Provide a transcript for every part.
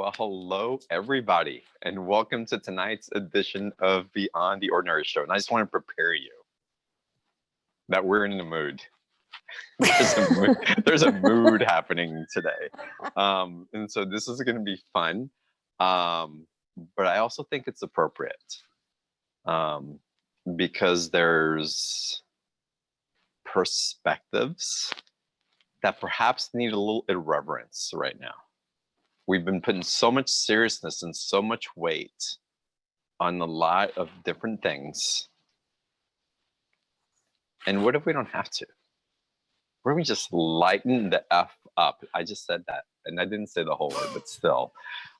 Well, hello, everybody, and welcome to tonight's edition of Beyond the Ordinary Show. And I just want to prepare you that we're in the mood. There's a mood happening today. And so this is going to be fun. But I also think it's appropriate because there's perspectives that perhaps need a little irreverence right now. We've been putting so much seriousness and so much weight on a lot of different things. And what if we don't have to? What if we just lighten the F up? I just said that, and I didn't say the whole word, but still.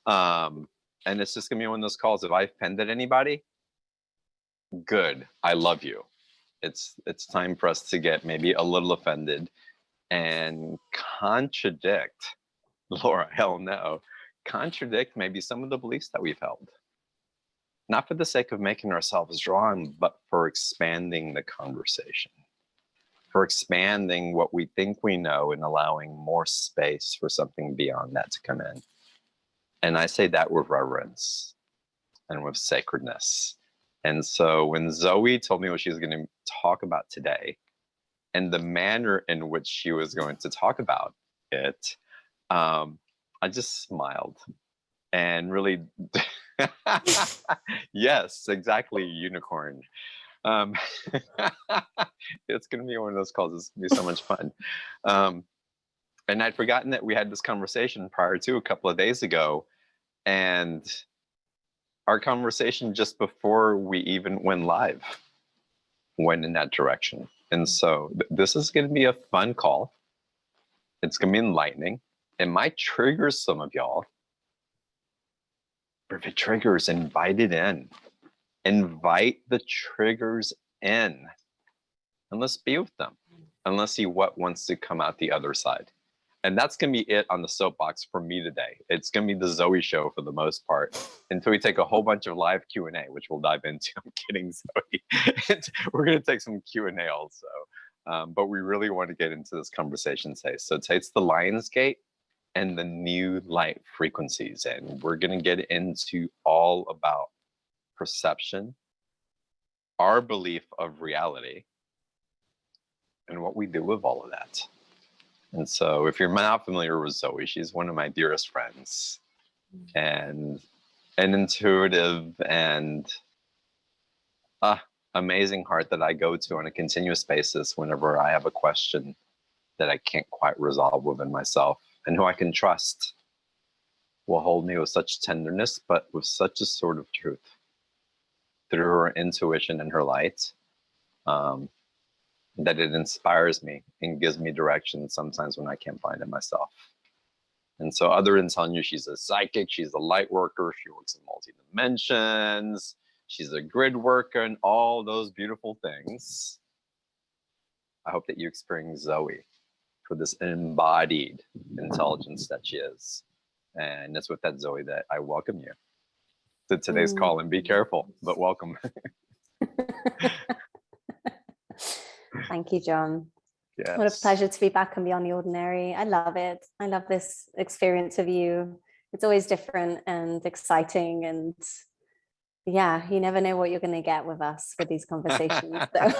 And it's just gonna be one of those calls. If I offended anybody, good, I love you. It's time for us to get maybe a little offended and contradict, Laura, hell no, contradict maybe some of the beliefs that we've held. Not for the sake of making ourselves wrong, but for expanding the conversation, for expanding what we think we know and allowing more space for something beyond that to come in. And I say that with reverence and with sacredness. And so when Zoe told me what she was going to talk about today and the manner in which she was going to talk about it, I just smiled and really, yes, exactly, unicorn. It's going to be one of those calls. It's going to be so much fun. And I'd forgotten that we had this conversation prior to a couple of days ago. And our conversation just before we even went live went in that direction. And so this is going to be a fun call. It's going to be enlightening. It might trigger some of y'all. But if it triggers, invite it in. Invite the triggers in. And let's be with them. And let's see what wants to come out the other side. And that's going to be it on the soapbox for me today. It's going to be the Zoe show for the most part until we take a whole bunch of live Q&A, which we'll dive into. I'm kidding, Zoe. We're going to take some Q&A also. But we really want to get into this conversation today. So it's the Lionsgate and the new light frequencies. And we're going to get into all about perception, our belief of reality, and what we do with all of that. And so if you're not familiar with Zoe, she's one of my dearest friends and an intuitive and amazing heart that I go to on a continuous basis whenever I have a question that I can't quite resolve within myself, and who I can trust will hold me with such tenderness, but with such a sort of truth through her intuition and her light, that it inspires me and gives me direction sometimes when I can't find it myself. And so other than telling you she's a psychic, she's a light worker, she works in multi-dimensions, she's a grid worker, and all those beautiful things, I hope that you experience Zoe for this embodied intelligence that she is. And it's with that, Zoe, that I welcome you to today's call, and be careful, but welcome. Thank you, John. Yes. What a pleasure to be back on Beyond the Ordinary. I love it. I love this experience of you. It's always different and exciting, and yeah, you never know what you're going to get with us with these conversations. So.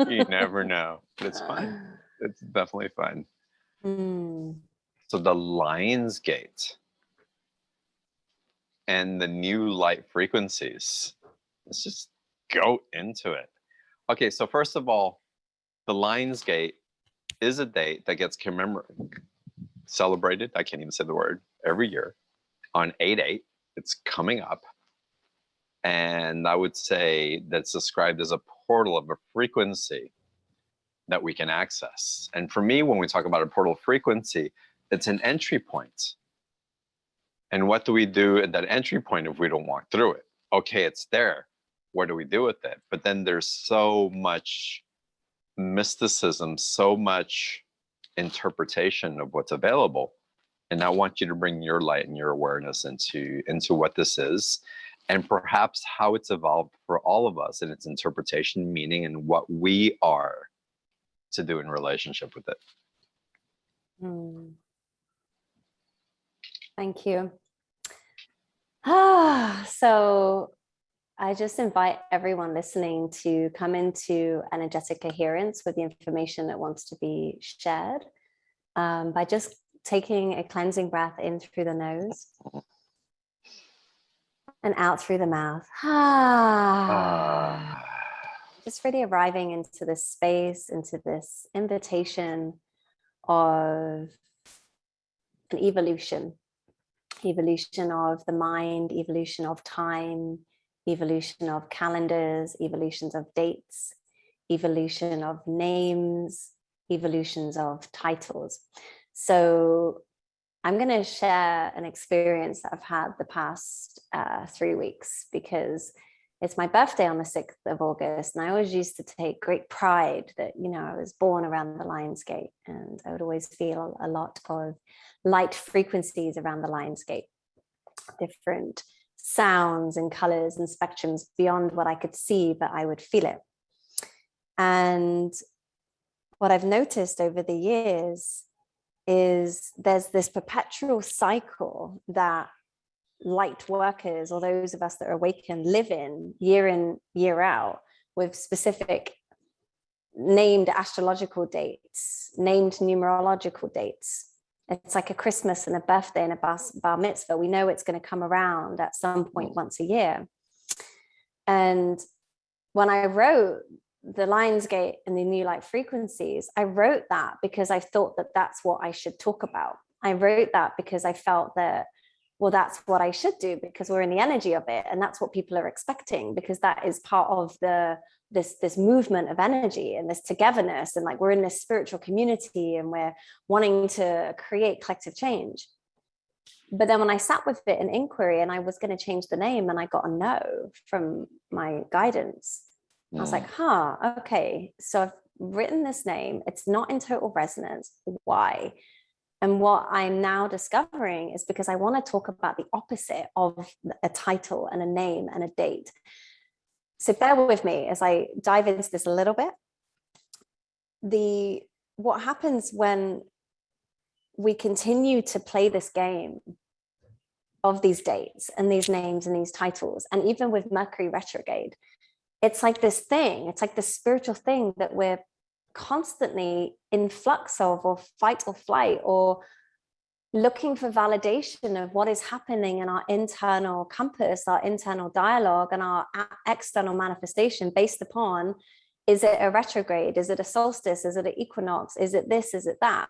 You never know, but it's fun. It's definitely fun. So the Lionsgate and the new light frequencies. Let's just go into it. Okay, so first of all, the Lionsgate is a date that gets celebrated, I can't even say the word, every year on 8/8. It's coming up. And I would say that's described as a portal of a frequency that we can access. And for me, when we talk about a portal frequency, it's an entry point. And what do we do at that entry point if we don't walk through it? Okay, it's there. What do we do with it? But then there's so much mysticism, so much interpretation of what's available. And I want you to bring your light and your awareness into what this is, and perhaps how it's evolved for all of us in its interpretation, meaning, and what we are to do in relationship with it. Thank you. So I just invite everyone listening to come into energetic coherence with the information that wants to be shared, by just taking a cleansing breath in through the nose and out through the mouth. Just really arriving into this space, into this invitation of an evolution of the mind, evolution of time, evolution of calendars, evolutions of dates, evolution of names, evolutions of titles. So I'm going to share an experience that I've had the past 3 weeks, because it's my birthday on the 6th of August. And I always used to take great pride that, you know, I was born around the Lion's Gate, and I would always feel a lot of light frequencies around the Lion's Gate, different sounds and colors and spectrums beyond what I could see, but I would feel it. And what I've noticed over the years is there's this perpetual cycle that light workers, or those of us that are awakened, live in, year out, with specific named astrological dates, named numerological dates. It's like a Christmas and a birthday and a bar mitzvah. We know it's going to come around at some point once a year. And when I wrote the Lion's Gate and the new light frequencies, I wrote that because I thought that that's what I should talk about. I wrote that because I felt that, well, that's what I should do, because we're in the energy of it. And that's what people are expecting, because that is part of this movement of energy and this togetherness. And like, we're in this spiritual community and we're wanting to create collective change. But then when I sat with it in inquiry and I was going to change the name, and I got a no from my guidance, I was like, okay, so I've written this name. It's not in total resonance. Why? And what I'm now discovering is because I want to talk about the opposite of a title and a name and a date. So bear with me as I dive into this a little bit. What happens when we continue to play this game of these dates and these names and these titles, and even with Mercury retrograde, it's like this thing, it's like this spiritual thing that we're constantly in flux of, or fight or flight, or looking for validation of what is happening in our internal compass, our internal dialogue, and our external manifestation based upon, is it a retrograde? Is it a solstice? Is it an equinox? Is it this? Is it that?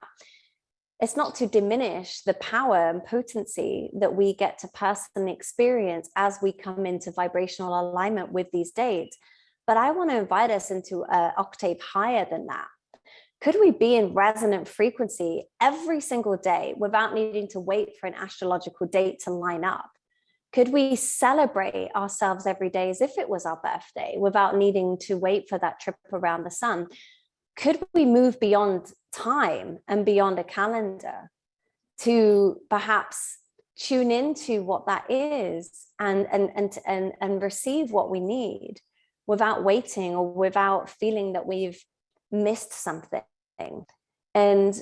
It's not to diminish the power and potency that we get to personally experience as we come into vibrational alignment with these dates. But I want to invite us into an octave higher than that. Could we be in resonant frequency every single day without needing to wait for an astrological date to line up? Could we celebrate ourselves every day as if it was our birthday without needing to wait for that trip around the sun? Could we move beyond time and beyond a calendar to perhaps tune into what that is and receive what we need without waiting or without feeling that we've missed something? And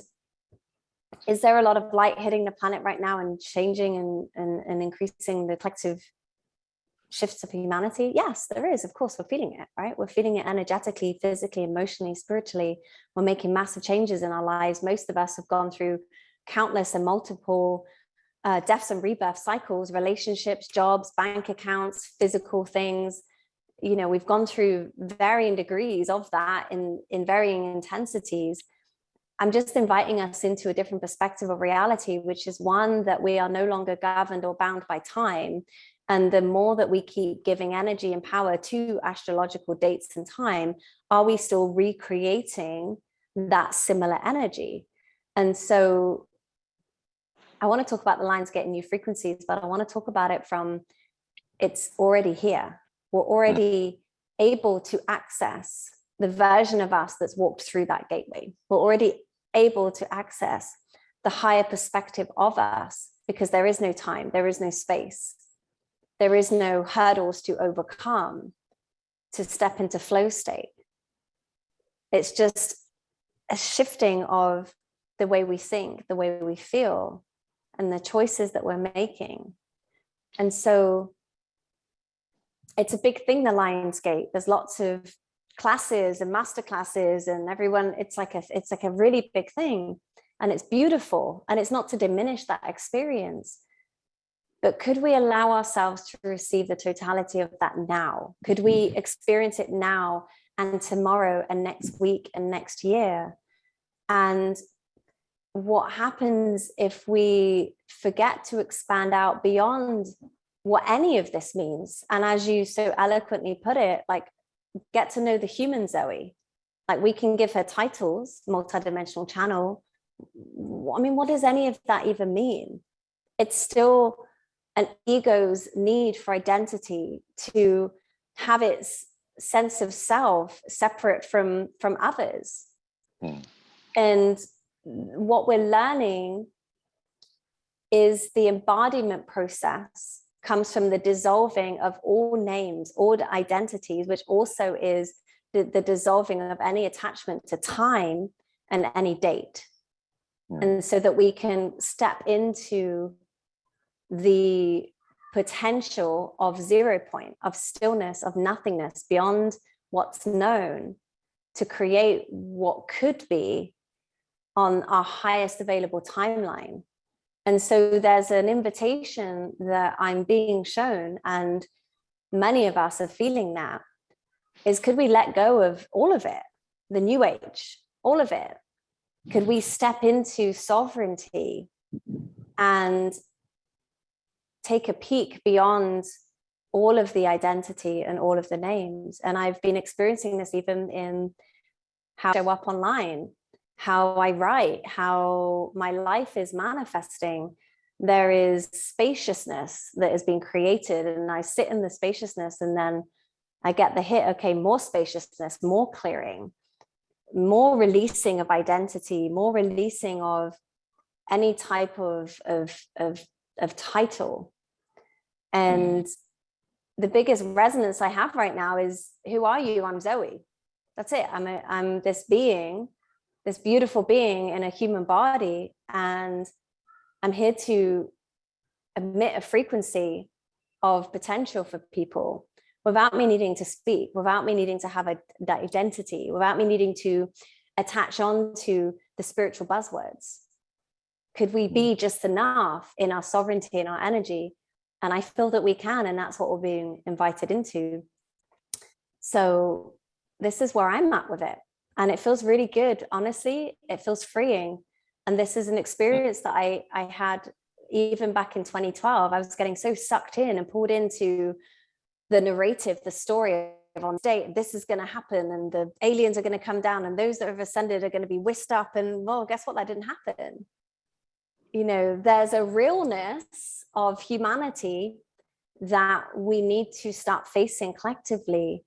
is there a lot of light hitting the planet right now and changing and increasing the collective shifts of humanity? Yes, there is. Of course, we're feeling it, right? We're feeling it energetically, physically, emotionally, spiritually. We're making massive changes in our lives. Most of us have gone through countless and multiple deaths and rebirth cycles, relationships, jobs, bank accounts, physical things. You know, we've gone through varying degrees of that in varying intensities. I'm just inviting us into a different perspective of reality, which is one that we are no longer governed or bound by time. And the more that we keep giving energy and power to astrological dates and time, are we still recreating that similar energy? And so I want to talk about the lines getting new frequencies, but I want to talk about it from, it's already here. We're already able to access the version of us that's walked through that gateway. We're already able to access the higher perspective of us, because there is no time, there is no space. There is no hurdles to overcome to step into flow state. It's just a shifting of the way we think, the way we feel, and the choices that we're making. And so it's a big thing, the Lionsgate. There's lots of classes and master classes, and everyone, it's like a really big thing, and it's beautiful, and it's not to diminish that experience. But could we allow ourselves to receive the totality of that now? Could we experience it now and tomorrow and next week and next year? And what happens if we forget to expand out beyond what any of this means? And as you so eloquently put it, like, get to know the human Zoe. Like, we can give her titles, multidimensional channel. I mean, what does any of that even mean? It's still an ego's need for identity, to have its sense of self separate from others. And what we're learning is the embodiment process comes from the dissolving of all names, all identities, which also is the dissolving of any attachment to time and any date. And so that we can step into the potential of 0 point, of stillness, of nothingness, beyond what's known, to create what could be on our highest available timeline. And so there's an invitation that I'm being shown, and many of us are feeling that, is, could we let go of all of it, the new age, all of it? Could we step into sovereignty and take a peek beyond all of the identity and all of the names? And I've been experiencing this even in how I show up online, how I write, how my life is manifesting. There is spaciousness that is being created, and I sit in the spaciousness, and then I get the hit, okay, more spaciousness, more clearing, more releasing of identity, more releasing of any type of title. And the biggest resonance I have right now is, who are you? I'm Zoe. That's it. I'm this being, this beautiful being in a human body, and I'm here to emit a frequency of potential for people, without me needing to speak, without me needing to have that identity, without me needing to attach on to the spiritual buzzwords. Could we be just enough in our sovereignty and our energy? And I feel that we can, and that's what we're being invited into. So this is where I'm at with it. And it feels really good. Honestly, it feels freeing. And this is an experience that I had even back in 2012. I was getting so sucked in and pulled into the narrative, the story of on state, this is going to happen, and the aliens are going to come down, and those that have ascended are going to be whisked up. And well, guess what? That didn't happen. You know, there's a realness of humanity that we need to start facing collectively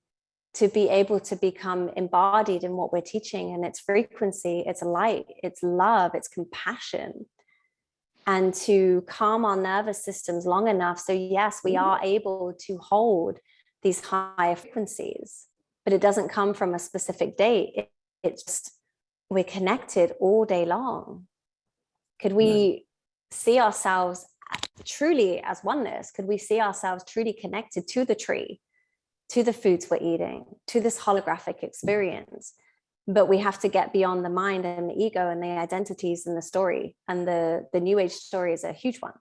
to be able to become embodied in what we're teaching. And it's frequency, it's light, it's love, it's compassion. And to calm our nervous systems long enough. So yes, we are able to hold these higher frequencies, but it doesn't come from a specific date. It's just, we're connected all day long. Could we see ourselves truly as oneness? Could we see ourselves truly connected to the tree, to the foods we're eating, to this holographic experience? But we have to get beyond the mind and the ego and the identities and the story. And the new age story is a huge one.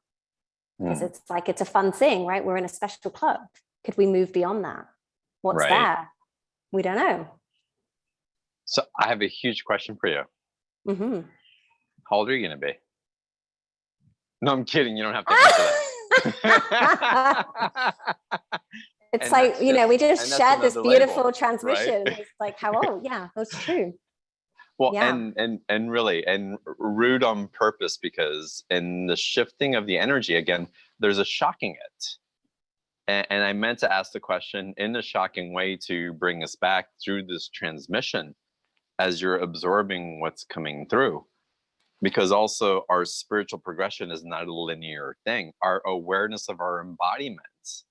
Because it's like, it's a fun thing, right? We're in a special club. Could we move beyond that? What's there? We don't know. So I have a huge question for you. How old are you going to be? No, I'm kidding. You don't have to answer that. It's and like, you know, we just shared this beautiful label, transmission. Right? It's like, how old? Yeah, that's true. Well, yeah. and really, and rude on purpose, because in the shifting of the energy, again, there's a shocking it. And I meant to ask the question in a shocking way to bring us back through this transmission as you're absorbing what's coming through. Because also our spiritual progression is not a linear thing. Our awareness of our embodiments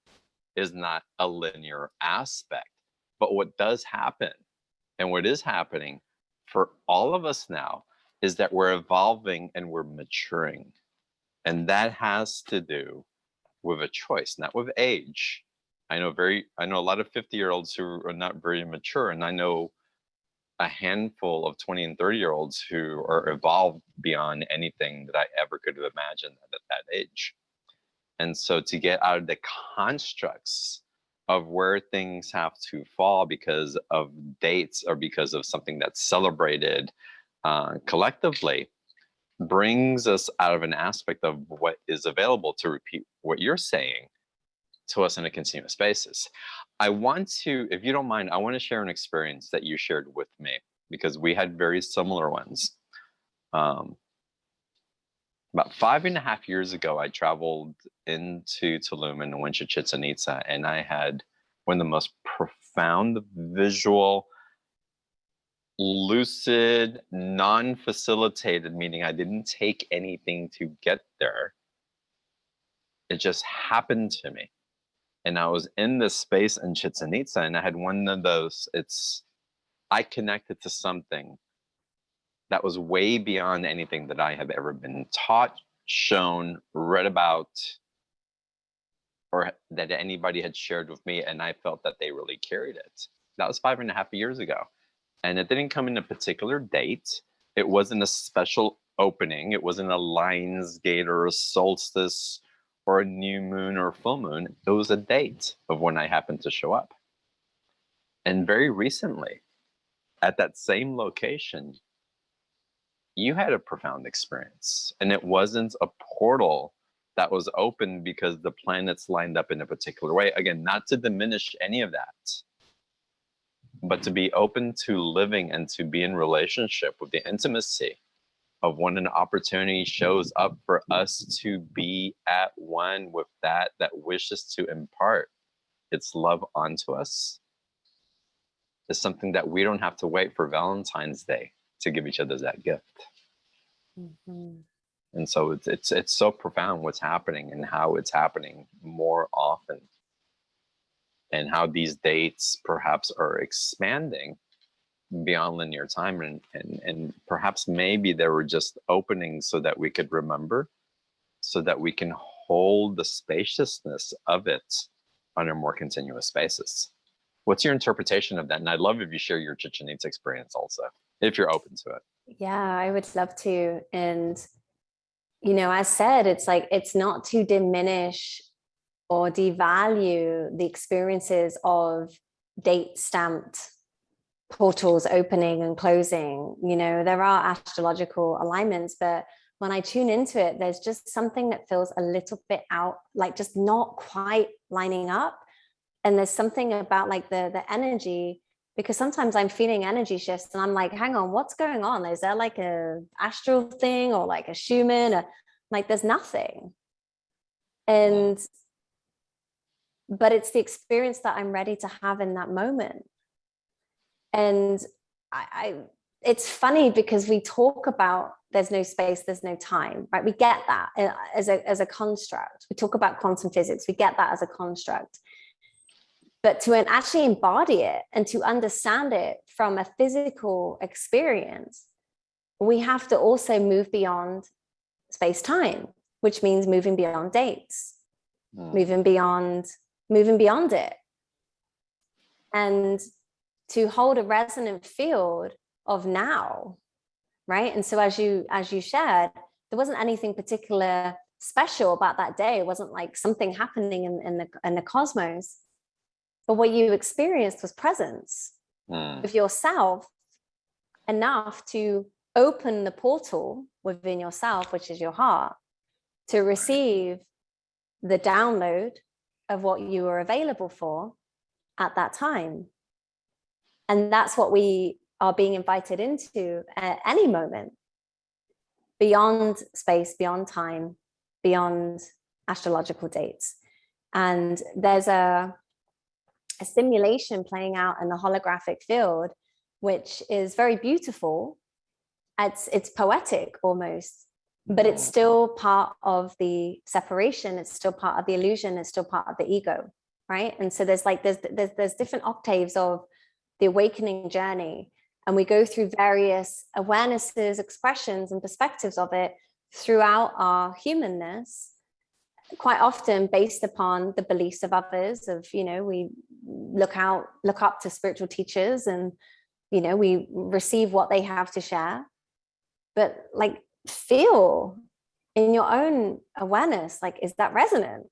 is not a linear aspect. But what does happen, and what is happening for all of us now, is that we're evolving and we're maturing. And that has to do with a choice, not with age. I know a lot of 50-year-olds who are not very mature, and I know a handful of 20 and 30-year-olds who are evolved beyond anything that I ever could have imagined at that age. And so to get out of the constructs of where things have to fall because of dates or because of something that's celebrated collectively, brings us out of an aspect of what is available, to repeat what you're saying, to us on a continuous basis. I want to, if you don't mind, I want to share an experience that you shared with me, because we had very similar ones. About 5.5 years ago, I traveled into Tulum and went to Chichen Itza, and I had one of the most profound visual, lucid, non-facilitated, meaning I didn't take anything to get there. It just happened to me. And I was in this space in Chichen Itza, and I had one of those, I connected to something that was way beyond anything that I have ever been taught, shown, read about, or that anybody had shared with me. And I felt that they really carried it. That was 5.5 years ago. And it didn't come in a particular date. It wasn't a special opening. It wasn't a Lions Gate or a solstice or a new moon or full moon. It was a date of when I happened to show up. And very recently, at that same location, you had a profound experience. And it wasn't a portal that was open because the planets lined up in a particular way. Again, not to diminish any of that, but to be open to living and to be in relationship with the intimacy of when an opportunity shows up for us to be at one with that wishes to impart its love onto us, is something that we don't have to wait for Valentine's Day to give each other that gift. Mm-hmm. And so it's so profound what's happening and how it's happening more often, and how these dates perhaps are expanding beyond linear time, and perhaps maybe there were just openings so that we could remember, so that we can hold the spaciousness of it on a more continuous basis. What's your interpretation of that? And I'd love if you share your Chichen Itza experience also, if you're open to it. Yeah, I would love to. And, as said, it's like, it's not to diminish or devalue the experiences of date stamped portals opening and closing. There are astrological alignments, but when I tune into it, there's just something that feels a little bit out, like just not quite lining up. And there's something about like the energy, because sometimes I'm feeling energy shifts and I'm like, hang on, what's going on? Is there like a astral thing or like a Schumann? Or, like there's nothing. But it's the experience that I'm ready to have in that moment. And it's funny because we talk about there's no space, there's no time, right? We get that as a construct. We talk about quantum physics, we get that as a construct. But to actually embody it and to understand it from a physical experience, we have to also move beyond space-time, which means moving beyond dates, moving beyond it. And to hold a resonant field of now, right? And so as you shared, there wasn't anything particular special about that day. It wasn't like something happening in the cosmos. But what you experienced was presence with yourself, enough to open the portal within yourself, which is your heart, to receive the download of what you were available for at that time. And that's what we are being invited into at any moment, beyond space, beyond time, beyond astrological dates. And there's a simulation playing out in the holographic field, which is very beautiful. It's poetic almost, but it's still part of the separation. It's still part of the illusion. It's still part of the ego, right? And so there's different octaves of the awakening journey, and we go through various awarenesses, expressions, and perspectives of it throughout our humanness. quite often based upon the beliefs of others, of, you know, we look up to spiritual teachers, and, you know, we receive what they have to share. But like, feel in your own awareness, like, is that resonant?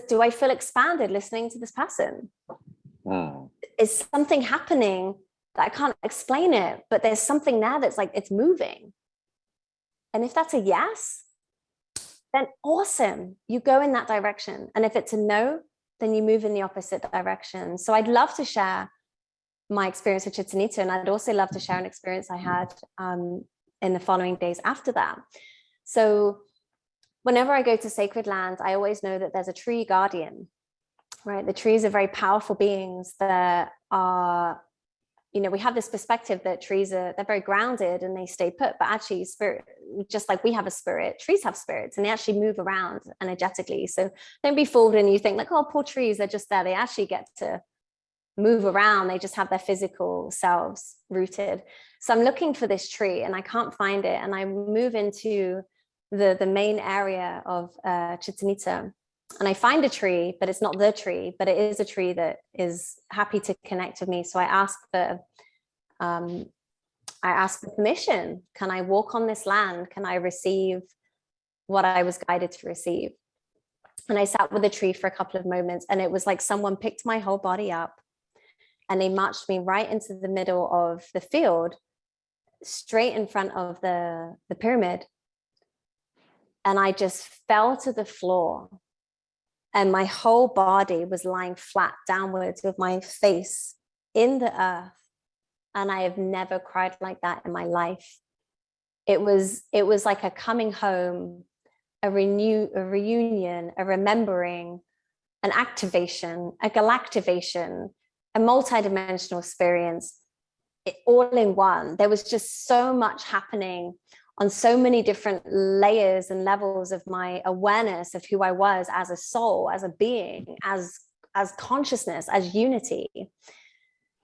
Do I feel expanded listening to this person? Is something happening that I can't explain it, but there's something there that's like, it's moving? And if that's a yes, then awesome, you go in that direction. And if it's a no, then you move in the opposite direction. So I'd love to share my experience with Chichen Itza, and I'd also love to share an experience I had in the following days after that. So whenever I go to sacred land, I always know that there's a tree guardian, right? The trees are very powerful beings that are, you know, we have this perspective that trees they're very grounded and they stay put, but actually spirit, just like we have a spirit, trees have spirits, and they actually move around energetically. So don't be fooled and you think like, oh, poor trees, they're just there. They actually get to move around. They just have their physical selves rooted. So I'm looking for this tree and I can't find it. And I move into the main area of Chichen Itza, and I find a tree, but it's not the tree, but it is a tree that is happy to connect with me. So I ask for permission. Can I walk on this land? Can I receive what I was guided to receive? And I sat with the tree for a couple of moments, and it was like someone picked my whole body up and they marched me right into the middle of the field, straight in front of the pyramid. And I just fell to the floor, and my whole body was lying flat downwards with my face in the earth. And I have never cried like that in my life. It was like a coming home, a reunion, a remembering, an activation, a galactivation, a multidimensional experience, all in one. There was just so much happening on so many different layers and levels of my awareness of who I was as a soul, as a being, as consciousness, as unity.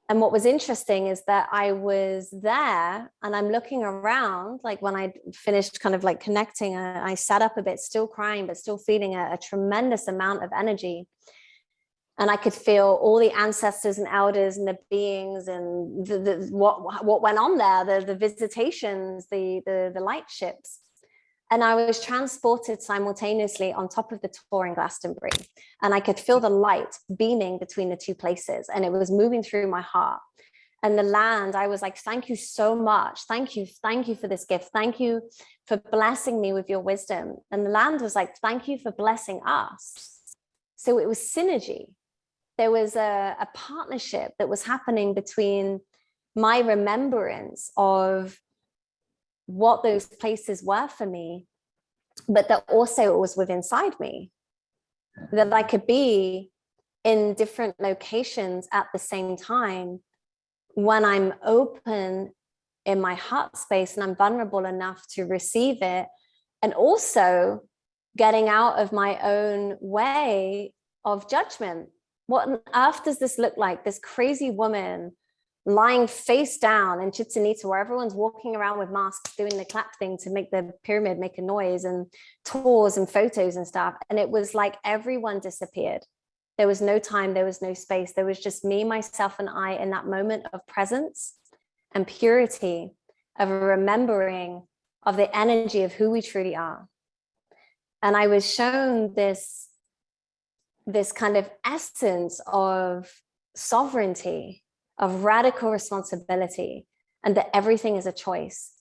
And what was interesting is that I was there and I'm looking around, like when I finished kind of like connecting, I sat up a bit, still crying, but still feeling a tremendous amount of energy. And I could feel all the ancestors and elders and the beings and what went on there, the visitations, the light ships. And I was transported simultaneously on top of the tour in Glastonbury. And I could feel the light beaming between the two places. And it was moving through my heart. And the land, I was like, thank you so much. Thank you for this gift. Thank you for blessing me with your wisdom. And the land was like, thank you for blessing us. So it was synergy. There was a partnership that was happening between my remembrance of what those places were for me, but that also it was within inside me, that I could be in different locations at the same time when I'm open in my heart space and I'm vulnerable enough to receive it, and also getting out of my own way of judgment. What on earth does this look like? This crazy woman lying face down in Chichen Itza, where everyone's walking around with masks, doing the clap thing to make the pyramid make a noise, and tours and photos and stuff. And it was like everyone disappeared. There was no time, there was no space. There was just me, myself, and I in that moment of presence and purity, of a remembering of the energy of who we truly are. And I was shown this kind of essence of sovereignty, of radical responsibility, and that everything is a choice.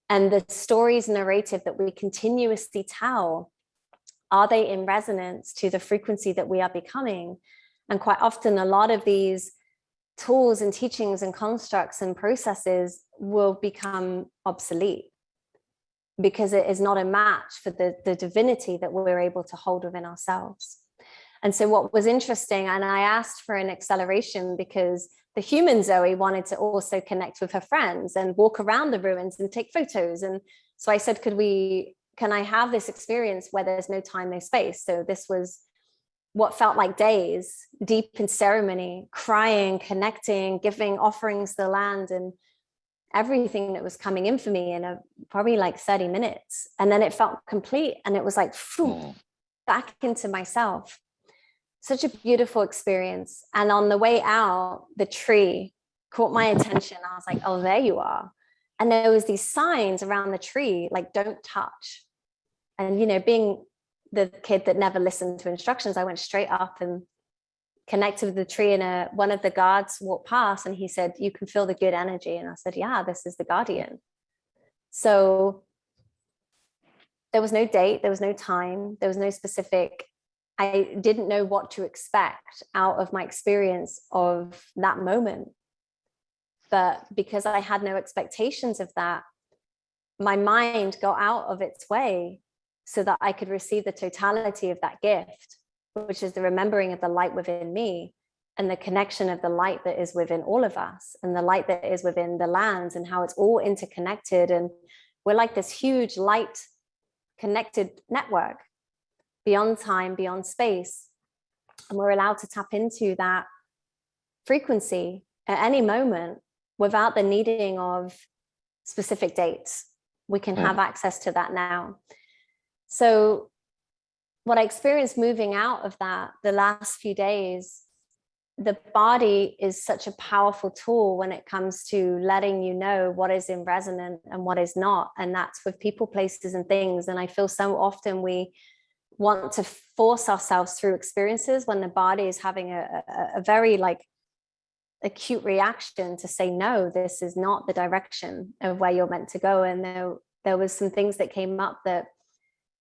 And the stories narrative that we continuously tell, are they in resonance to the frequency that we are becoming? And quite often, a lot of these tools and teachings and constructs and processes will become obsolete because it is not a match for the divinity that we're able to hold within ourselves. And so what was interesting, and I asked for an acceleration because the human Zoe wanted to also connect with her friends and walk around the ruins and take photos. And so I said, can I have this experience where there's no time, no space? So this was what felt like days, deep in ceremony, crying, connecting, giving offerings to the land, and everything that was coming in for me in probably like 30 minutes. And then it felt complete. And it was like, phew, back into myself. Such a beautiful experience. And on the way out, the tree caught my attention. I was like, oh, there you are. And there was these signs around the tree, like, don't touch. And, you know, being the kid that never listened to instructions, I went straight up and connected with the tree, and one of the guards walked past and he said, you can feel the good energy. And I said, yeah, this is the guardian. So there was no date, there was no time, there was no specific, I didn't know what to expect out of my experience of that moment. But because I had no expectations of that, my mind got out of its way so that I could receive the totality of that gift, which is the remembering of the light within me and the connection of the light that is within all of us and the light that is within the lands and how it's all interconnected. And we're like this huge light connected network beyond time, beyond space. And we're allowed to tap into that frequency at any moment without the needing of specific dates. We can have access to that now. So what I experienced moving out of that the last few days, the body is such a powerful tool when it comes to letting you know what is in resonance and what is not. And that's with people, places, and things. And I feel so often we want to force ourselves through experiences when the body is having a very like acute reaction to say, no, this is not the direction of where you're meant to go. And there was some things that came up that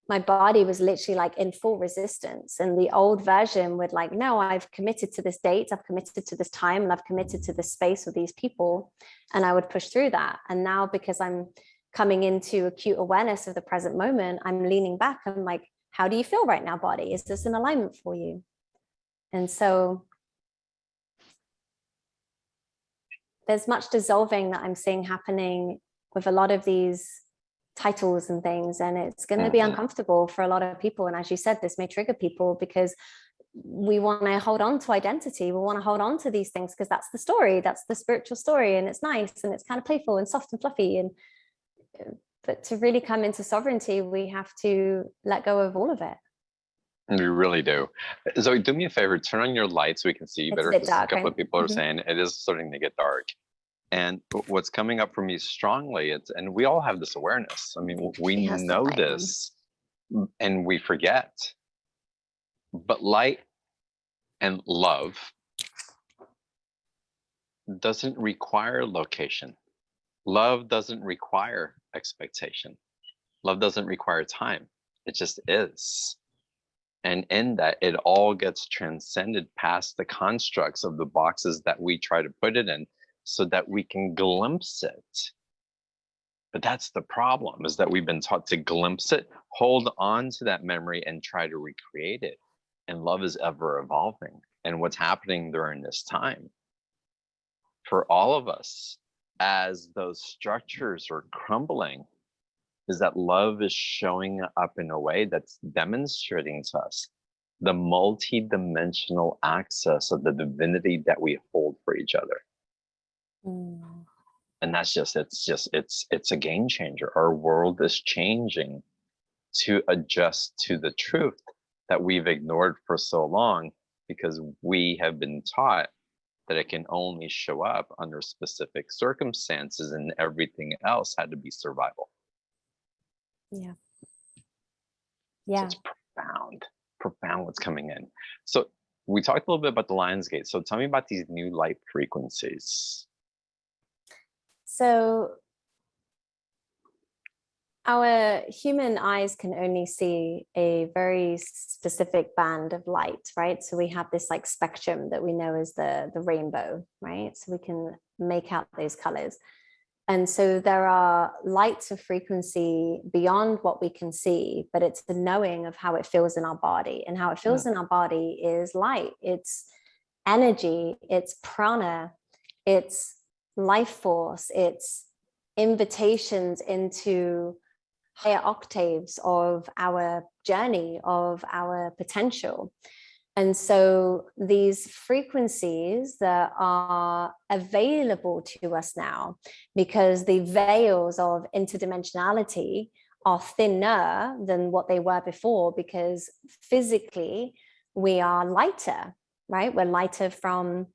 my body was literally like in full resistance. And the old version would like, no, I've committed to this date, I've committed to this time, and I've committed to this space with these people. And I would push through that. And now, because I'm coming into acute awareness of the present moment, I'm leaning back. I'm like, how do you feel right now, body? Is this in alignment for you? And so there's much dissolving that I'm seeing happening with a lot of these titles and things, and it's going to be uncomfortable for a lot of people. And as you said, this may trigger people because we want to hold on to identity, we want to hold on to these things because that's the story, that's the spiritual story, and it's nice and it's kind of playful and soft and fluffy. And but to really come into sovereignty, we have to let go of all of it. We really do. Zoe, do me a favor, turn on your light so we can see you better, because a couple of people are saying it is starting to get dark. And what's coming up for me strongly, and we all have this awareness. I mean, we know this and we forget. But light and love doesn't require location. Love doesn't require expectation. Love doesn't require time. It just is. And in that, it all gets transcended past the constructs of the boxes that we try to put it in, so that we can glimpse it. But that's the problem, is that we've been taught to glimpse it, hold on to that memory, and try to recreate it. And love is ever evolving. And what's happening during this time for all of us, as those structures are crumbling, is that love is showing up in a way that's demonstrating to us the multi-dimensional access of the divinity that we hold for each other. And that's it's a game changer. Our world is changing to adjust to the truth that we've ignored for so long, because we have been taught that it can only show up under specific circumstances, and everything else had to be survival. So it's profound what's coming in. So we talked a little bit about the Lion's Gate. So tell me about these new light frequencies. So our human eyes can only see a very specific band of light, right? So we have this like spectrum that we know as the rainbow, right? So we can make out those colors. And so there are lights of frequency beyond what we can see, but it's the knowing of how it feels in our body. And how it feels in our body is light. It's energy, it's prana, it's life force, it's invitations into higher octaves of our journey, of our potential. And so these frequencies that are available to us now, because the veils of interdimensionality are thinner than what they were before, because physically we are lighter, right? We're lighter from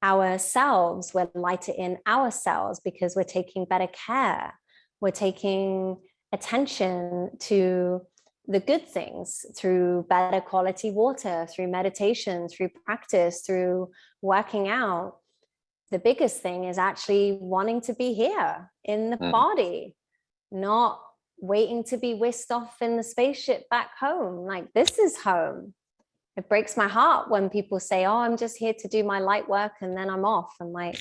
ourselves, we're lighter in ourselves because we're taking better care, we're taking attention to the good things through better quality water, through meditation, through practice, through working out. The biggest thing is actually wanting to be here in the body, not waiting to be whisked off in the spaceship back home. Like, this is home. It breaks my heart when people say, oh, I'm just here to do my light work and then I'm off. I'm like,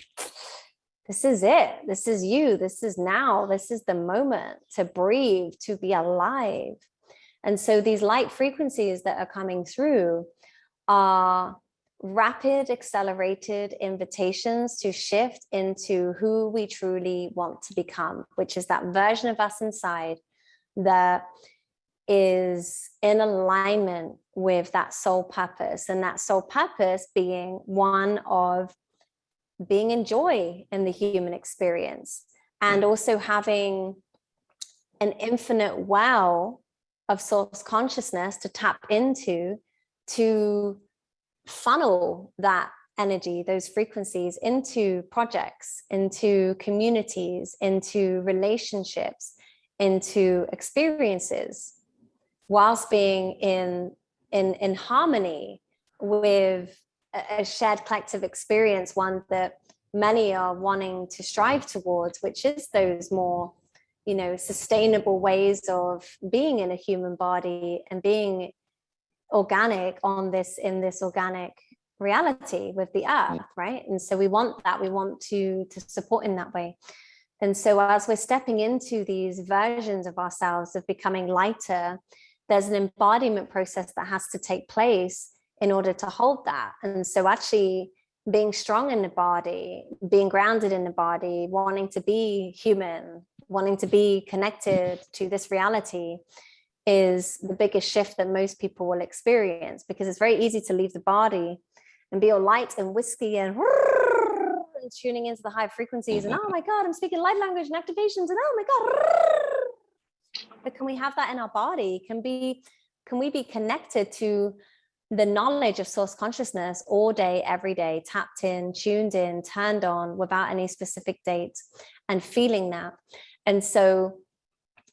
this is it. This is you. This is now. This is the moment to breathe, to be alive. And so these light frequencies that are coming through are rapid, accelerated invitations to shift into who we truly want to become, which is that version of us inside that is in alignment with that soul purpose. And that soul purpose being one of being in joy in the human experience, and also having an infinite well of source consciousness to tap into, to funnel that energy, those frequencies, into projects, into communities, into relationships, into experiences, whilst being in harmony with a shared collective experience, one that many are wanting to strive towards, which is those more, sustainable ways of being in a human body and being organic in this organic reality with the earth, right? And so we want that. We want to support in that way. And so as we're stepping into these versions of ourselves of becoming lighter, there's an embodiment process that has to take place in order to hold that. And so actually being strong in the body, being grounded in the body, wanting to be human, wanting to be connected to this reality is the biggest shift that most people will experience, because it's very easy to leave the body and be all light and whiskey and tuning into the high frequencies and oh my God, I'm speaking light language and activations and oh my God. But can we have that in our body? Can we be connected to the knowledge of source consciousness all day, every day, tapped in, tuned in, turned on without any specific date, and feeling that? And so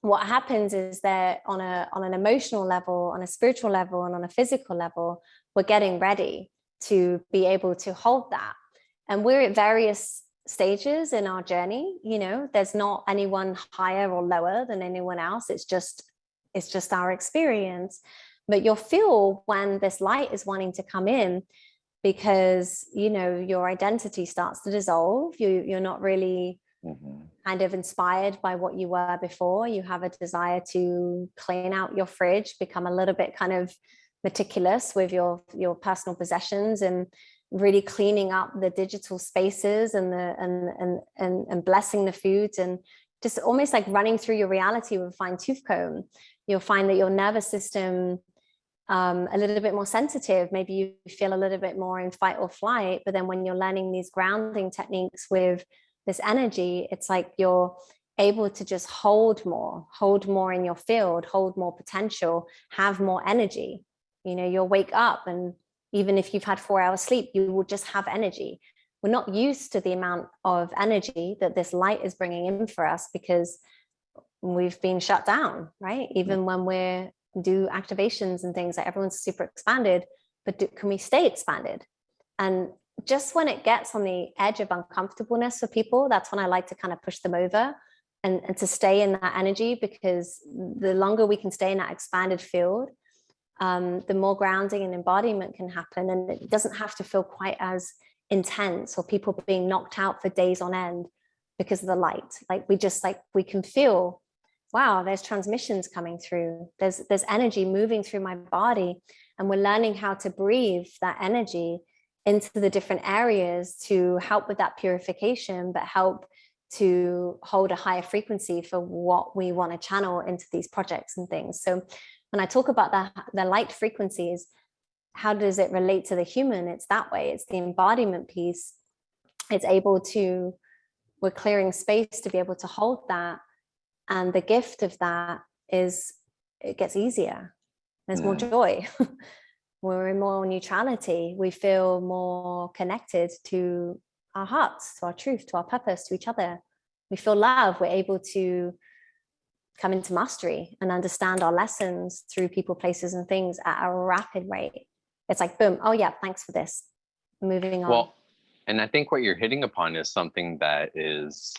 what happens is that on an emotional level, on a spiritual level, and on a physical level, we're getting ready to be able to hold that. And we're at various stages in our journey. There's not anyone higher or lower than anyone else. It's just our experience. But you'll feel when this light is wanting to come in, because your identity starts to dissolve. You're not really kind of inspired by what you were before. You have a desire to clean out your fridge, become a little bit kind of meticulous with your personal possessions, and really cleaning up the digital spaces and blessing the foods, and just almost like running through your reality with a fine-tooth comb. You'll find that your nervous system a little bit more sensitive. Maybe you feel a little bit more in fight or flight, but then when you're learning these grounding techniques with this energy, it's like you're able to just hold more in your field, hold more potential, have more energy. You'll wake up, and even if you've had 4 hours sleep, you will just have energy. We're not used to the amount of energy that this light is bringing in for us, because we've been shut down, right? Even when we're do activations and things, like everyone's super expanded, but can we stay expanded? And just when it gets on the edge of uncomfortableness for people, that's when I like to kind of push them over and to stay in that energy, because the longer we can stay in that expanded field, the more grounding and embodiment can happen. And it doesn't have to feel quite as intense, or people being knocked out for days on end because of the light. We can feel, wow, there's transmissions coming through. There's energy moving through my body, and we're learning how to breathe that energy into the different areas to help with that purification, but help to hold a higher frequency for what we want to channel into these projects and things. So when I talk about the light frequencies, how does it relate to the human? It's that way. It's the embodiment piece. We're clearing space to be able to hold that. And the gift of that it gets easier. There's more joy. We're in more neutrality. We feel more connected to our hearts, to our truth, to our purpose, to each other. We feel love. We're able to come into mastery and understand our lessons through people, places, and things at a rapid rate. It's like, boom, oh yeah, thanks for this. Moving on. Well, and I think what you're hitting upon is something that is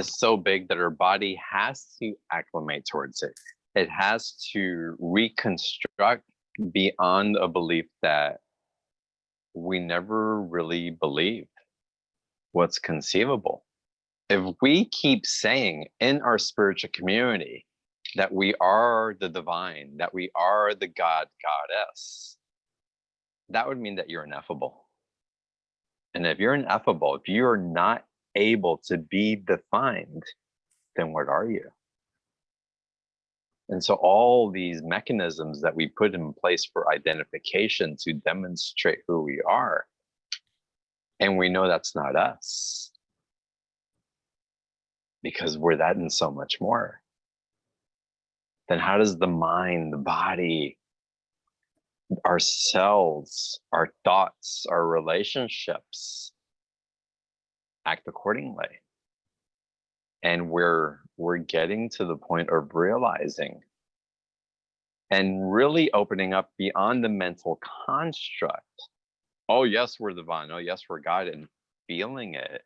so big that our body has to acclimate towards it. It has to reconstruct beyond a belief that we never really believed what's conceivable. If we keep saying in our spiritual community that we are the divine, that we are the God, goddess, that would mean that you're ineffable. And if you're ineffable, if you're not able to be defined, then what are you? And so all these mechanisms that we put in place for identification to demonstrate who we are, and we know that's not us, because we're that and so much more, then how does the mind, the body, our cells, our thoughts, our relationships act accordingly? And we're getting to the point of realizing and really opening up beyond the mental construct. Oh yes, we're divine. Oh yes, we're God, and feeling it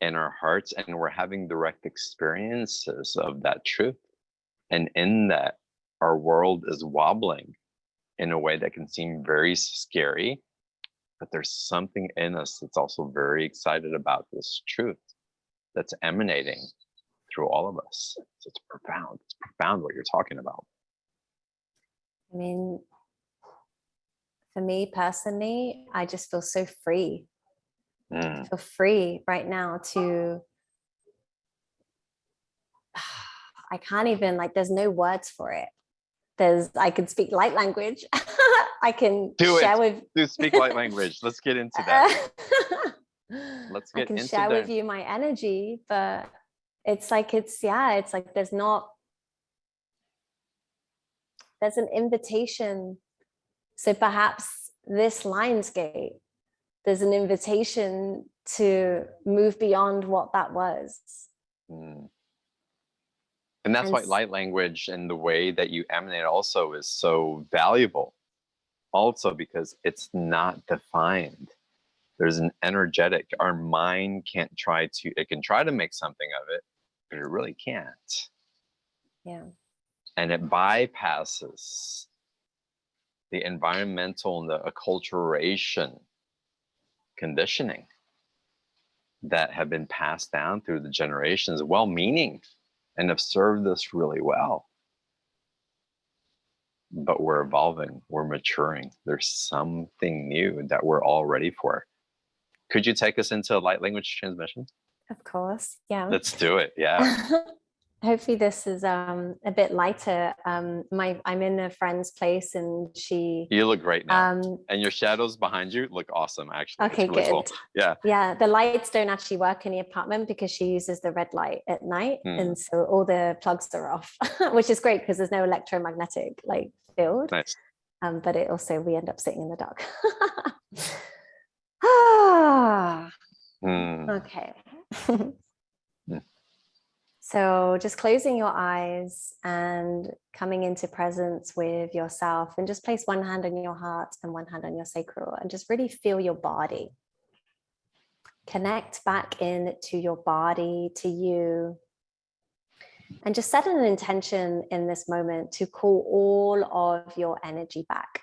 in our hearts, and we're having direct experiences of that truth. And in that, our world is wobbling in a way that can seem very scary, but there's something in us that's also very excited about this truth that's emanating through all of us. So it's profound what you're talking about. I mean, for me personally, I just feel so free. I feel free right now to, I can't even, like, there's no words for it. I can speak light language. I can speak light language. Let's get into that. Let's get into that. I can share with you my energy, but it's like there's an invitation. So perhaps this Lionsgate, there's an invitation to move beyond what that was. And that's why light language and the way that you emanate also is so valuable. Also because it's not defined. There's an energetic, our mind it can try to make something of it, but it really can't. Yeah. And it bypasses the environmental and the acculturation conditioning that have been passed down through the generations, well-meaning, and have served us really well. But we're evolving, we're maturing. There's something new that we're all ready for. Could you take us into light language transmission? Of course, yeah. Let's do it, yeah. Hopefully this is a bit lighter. I'm in a friend's place and You look great now. And your shadows behind you look awesome, actually. Okay, really good. Cool. Yeah. Yeah, the lights don't actually work in the apartment because she uses the red light at night. And so all the plugs are off, which is great because there's no electromagnetic field. Nice. But it also, we end up sitting in the dark. Okay. So just closing your eyes and coming into presence with yourself, and just place one hand on your heart and one hand on your sacral, and just really feel your body. Connect back in to your body, to you, and just set an intention in this moment to call all of your energy back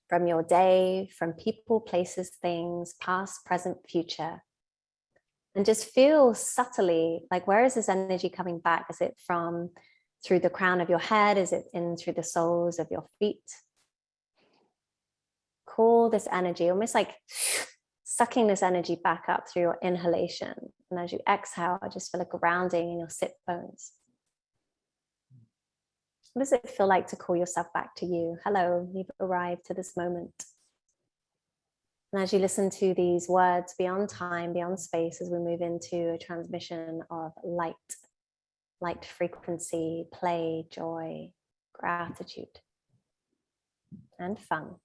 from your day, from people, places, things, past, present, future. And just feel subtly, like, where is this energy coming back? Is it from through the crown of your head? Is it in through the soles of your feet? Call this energy, almost like sucking this energy back up through your inhalation. And as you exhale, just feel a grounding in your sit bones. What does it feel like to call yourself back to you? Hello, you've arrived to this moment. And as you listen to these words beyond time, beyond space, as we move into a transmission of light, light frequency, play, joy, gratitude, and fun.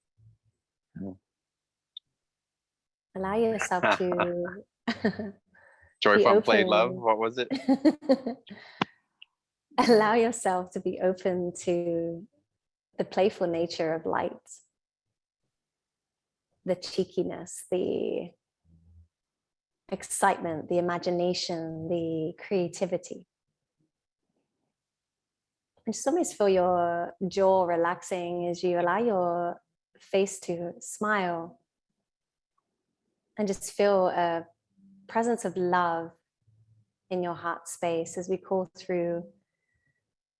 Allow yourself to Joy, be fun, play, love. open. What was it? Allow yourself to be open to the playful nature of light, the cheekiness, the excitement, the imagination, the creativity. And just almost feel your jaw relaxing as you allow your face to smile, and just feel a presence of love in your heart space as we call through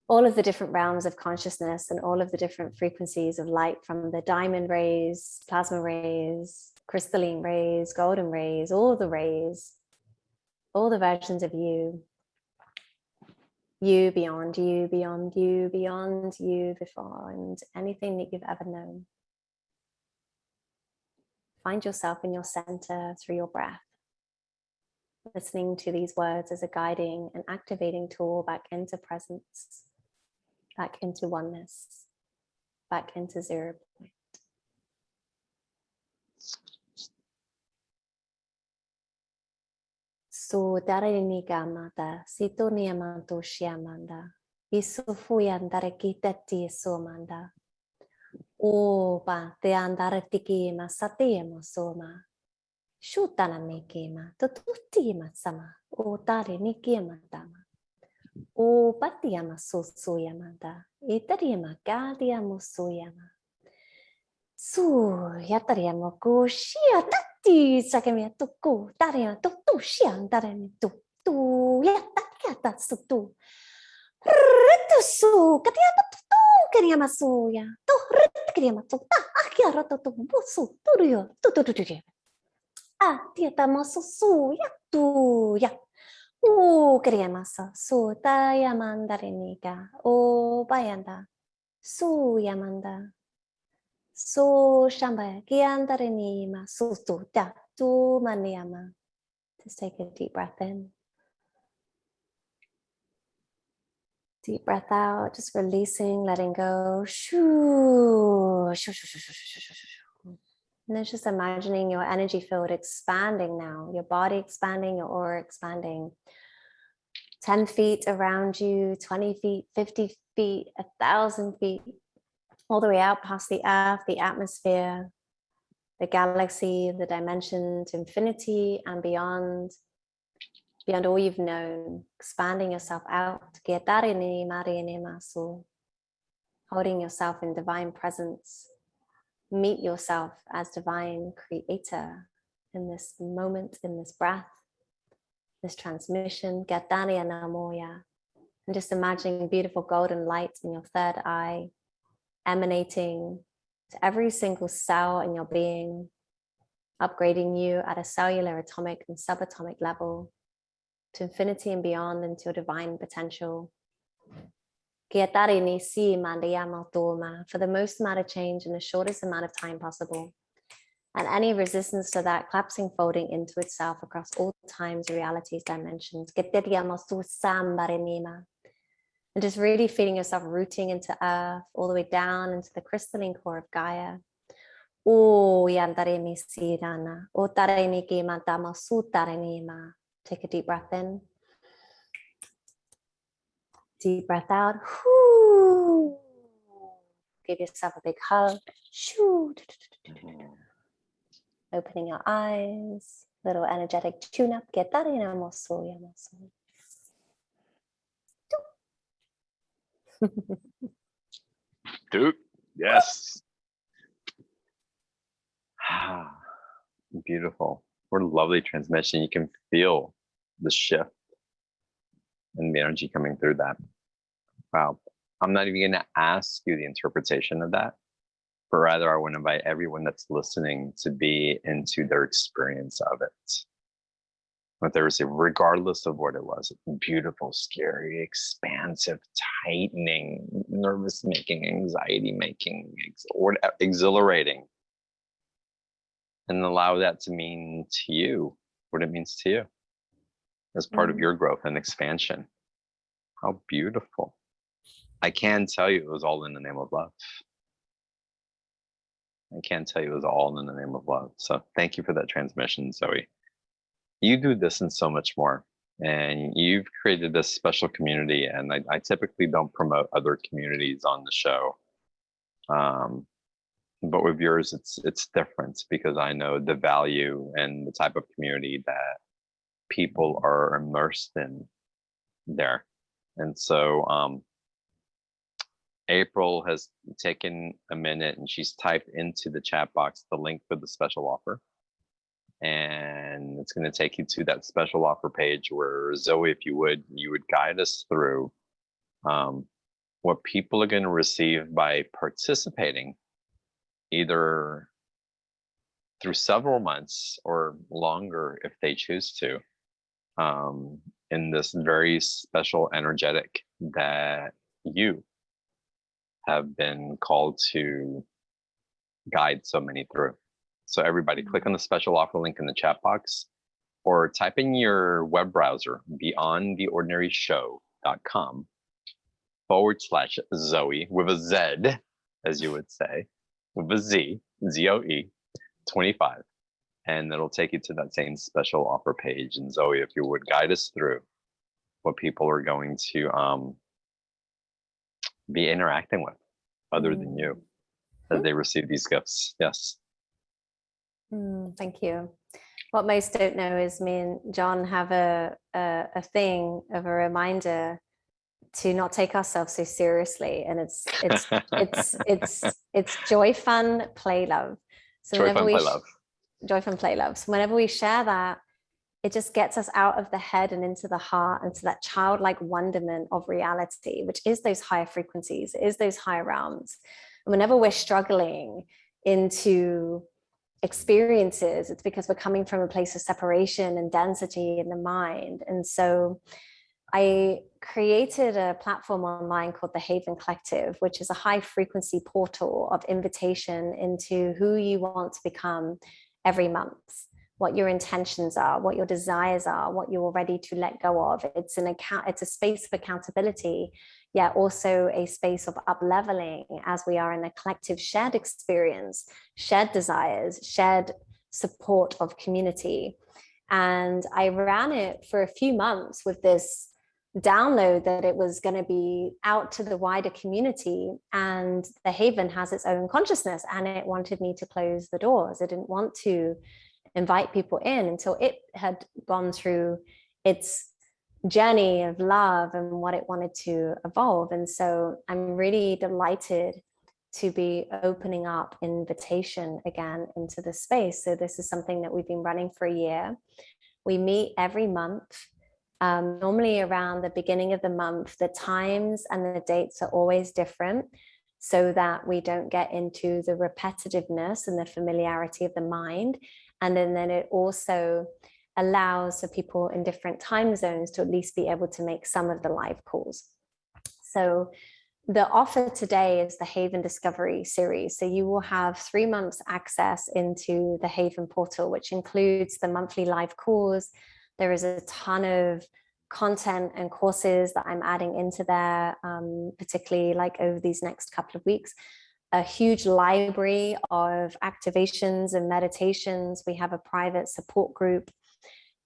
all of the different realms of consciousness and all of the different frequencies of light, from the diamond rays, plasma rays, crystalline rays, golden rays, all the rays, all the versions of you, you beyond you, beyond you, beyond you before, and anything that you've ever known. Find yourself in your center through your breath, listening to these words as a guiding and activating tool back into presence, back into oneness, back into 0 point. So darini gamata, sito niamanto shiamanda, isufuyan darekitati somanda. O ba te andare tikima satema soma. Shutana mekema, tututima sama, o tare nikima tama. O patiama susuyamanda, itariama gadiamo suyama. Su yatariamo kushia tati sakemia tuku, tariama tutu shian taremi tutu, yata sutu. Ritu su, katiama tutu, kariama suya, tu rit kariama tuta, akiara tutu, busu, turio, tutu. Ah, tieta maso su ya tu ya. Queríamos su ta yamandarenica o bayanda su yamanda su shamba kiandarenima su tu ta tu maniama. Just take a deep breath in. Deep breath out, just releasing, letting go. Shoo, shoo, shoo, shoo, shoo, shoo, shoo, shoo. And then just imagining your energy field expanding now, your body expanding, your aura expanding. 10 feet around you, 20 feet, 50 feet, 1,000 feet, all the way out past the earth, the atmosphere, the galaxy, the dimension to infinity and beyond all you've known, expanding yourself out, holding yourself in divine presence. Meet yourself as divine creator in this moment, in this breath, this transmission. And just imagining beautiful golden light in your third eye, emanating to every single cell in your being, upgrading you at a cellular, atomic, and subatomic level to infinity and beyond, into your divine potential. For the most amount of change in the shortest amount of time possible. And any resistance to that collapsing, folding into itself across all times, realities, dimensions. And just really feeling yourself rooting into earth, all the way down into the crystalline core of Gaia. Take a deep breath in. Deep breath out. Give yourself a big hug. Opening your eyes. Little energetic tune up. Dude, yes. Beautiful. What a lovely transmission. You can feel the shift and the energy coming through that. Wow. I'm not even going to ask you the interpretation of that, but rather I want to invite everyone that's listening to be into their experience of it. What they receive, regardless of what it was. Beautiful, scary, expansive, tightening, nervous making, anxiety making, or exhilarating. And allow that to mean to you what it means to you as part of your growth and expansion. How beautiful. I can tell you it was all in the name of love. I can tell you it was all in the name of love. So thank you for that transmission, Zoe. You do this and so much more. And you've created this special community. And I typically don't promote other communities on the show. But with yours, it's different because I know the value and the type of community that people are immersed in there. And so April has taken a minute and she's typed into the chat box the link for the special offer. And it's going to take you to that special offer page where, Zoe, if you would guide us through what people are going to receive by participating either through several months or longer if they choose to, in this very special energetic that you have been called to guide so many through. So everybody click on the special offer link in the chat box or type in your web browser beyondtheordinaryshow.com/Zoe with a Z, as you would say, with a Z, ZOE 25. And it'll take you to that same special offer page. And Zoe, if you would guide us through what people are going to be interacting with other than you as they receive these gifts. Yes. Thank you. What most don't know is me and John have a thing of a reminder to not take ourselves so seriously, and it's joy, fun, play, love. So joy, fun, play, love. Joy, fun, play, love. So whenever we share that, it just gets us out of the head and into the heart, into that childlike wonderment of reality, which is those higher frequencies, is those higher realms. And whenever we're struggling into experiences, it's because we're coming from a place of separation and density in the mind. And so I created a platform online called the Haven Collective, which is a high frequency portal of invitation into who you want to become every month, what your intentions are, what your desires are, what you're ready to let go of. It's a space of accountability, yet also a space of up-leveling as we are in a collective shared experience, shared desires, shared support of community. And I ran it for a few months with this download that it was going to be out to the wider community, and the Haven has its own consciousness and it wanted me to close the doors. It didn't want to invite people in until it had gone through its journey of love and what it wanted to evolve. And so I'm really delighted to be opening up invitation again into the space. So this is something that we've been running for a year. We meet every month, normally around the beginning of the month. The times and the dates are always different so that we don't get into the repetitiveness and the familiarity of the mind. And then it also allows for people in different time zones to at least be able to make some of the live calls. So the offer today is the Haven Discovery Series. So you will have 3 months access into the Haven portal, which includes the monthly live calls. There is a ton of content and courses that I'm adding into there, particularly like over these next couple of weeks. A huge library of activations and meditations. We have a private support group,